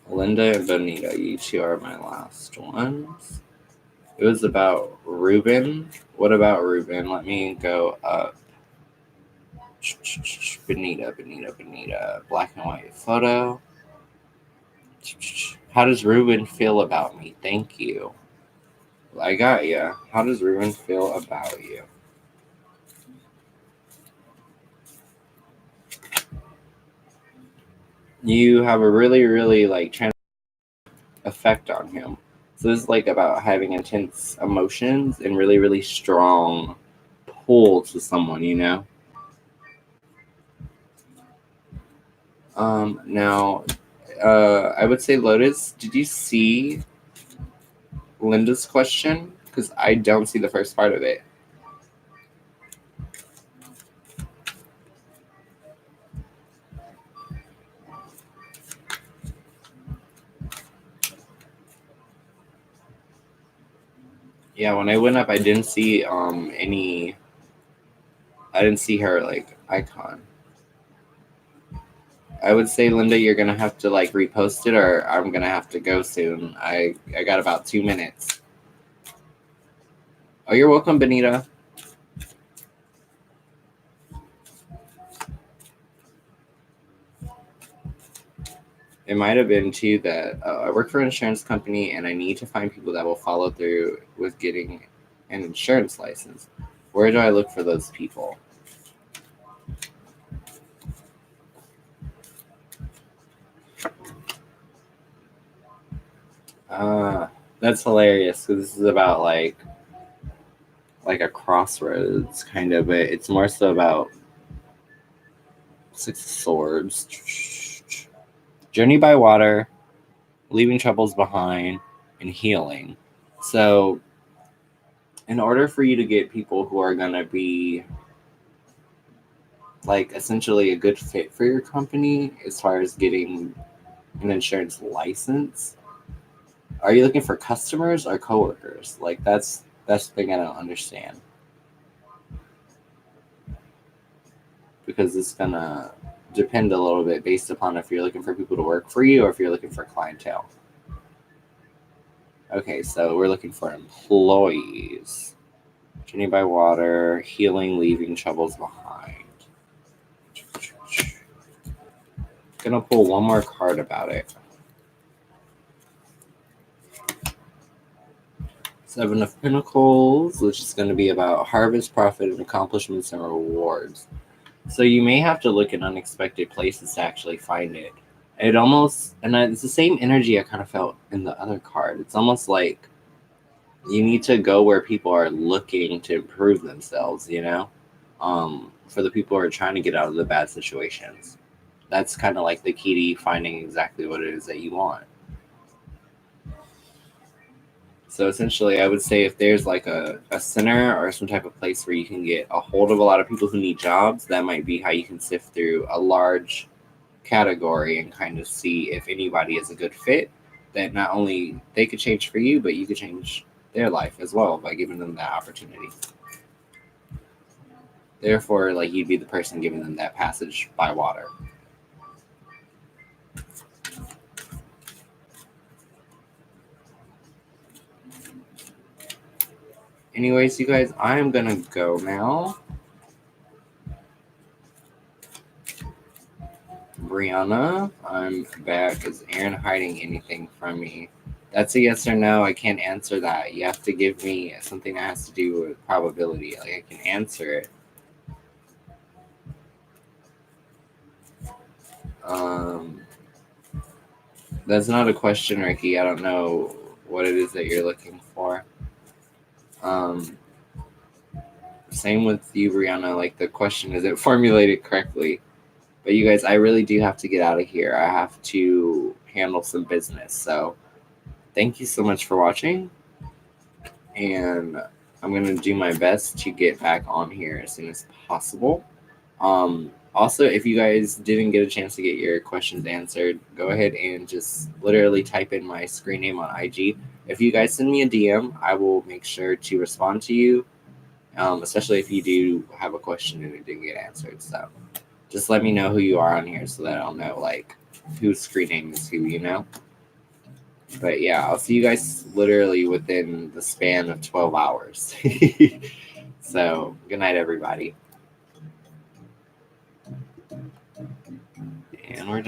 Linda and Benita, you two are my last ones. It was about Ruben. What about Ruben? Let me go up. Benita. Black and white photo. How does Ruben feel about me? Thank you. I got you. How does Ruben feel about you? You have a really, really like effect on him. So this is like about having intense emotions and really, really strong pull to someone, you know? Now, I would say, Lotus, did you see Linda's question? Because I don't see the first part of it. Yeah, when I went up, I didn't see any. I didn't see her like icon. I would say, Linda, you're gonna have to like repost it, or I'm gonna have to go soon. I got about 2 minutes. Oh, you're welcome, Benita. It might have been too that I work for an insurance company and I need to find people that will follow through with getting an insurance license. Where do I look for those people? That's hilarious because this is about like a crossroads kind of. But it's more so about Six of Swords, journey by water, leaving troubles behind, and healing. So, in order for you to get people who are gonna be like essentially a good fit for your company as far as getting an insurance license, are you looking for customers or coworkers? Like that's the thing I don't understand. Because it's gonna depend a little bit based upon if you're looking for people to work for you or if you're looking for clientele. Okay, so we're looking for employees. Journey by water, healing, leaving troubles behind. Gonna pull one more card about it. Seven of Pentacles, which is going to be about harvest, profit, and accomplishments and rewards. So you may have to look in unexpected places to actually find it. It almost, and it's the same energy I kind of felt in the other card. It's almost like you need to go where people are looking to improve themselves, for the people who are trying to get out of the bad situations. That's kind of like the key to finding exactly what it is that you want. So essentially, I would say if there's like a center or some type of place where you can get a hold of a lot of people who need jobs, that might be how you can sift through a large category and kind of see if anybody is a good fit that not only they could change for you, but you could change their life as well by giving them that opportunity. Therefore, like you'd be the person giving them that passage by water. Anyways, you guys, I am gonna go now. Brianna, I'm back. Is Aaron hiding anything from me? That's a yes or no. I can't answer that. You have to give me something that has to do with probability. Like I can answer it. That's not a question, Ricky. I don't know what it is that you're looking for. Same with you, Brianna. Like the question isn't formulated correctly. But you guys, I really do have to get out of here. I have to handle some business. So thank you so much for watching. And I'm going to do my best to get back on here as soon as possible. Also, if you guys didn't get a chance to get your questions answered, go ahead and just literally type in my screen name on IG. If you guys send me a DM, I will make sure to respond to you, especially if you do have a question and it didn't get answered. So just let me know who you are on here so that I'll know like whose screen name is who. But yeah, I'll see you guys literally within the span of 12 hours. So good night, everybody. And we're done.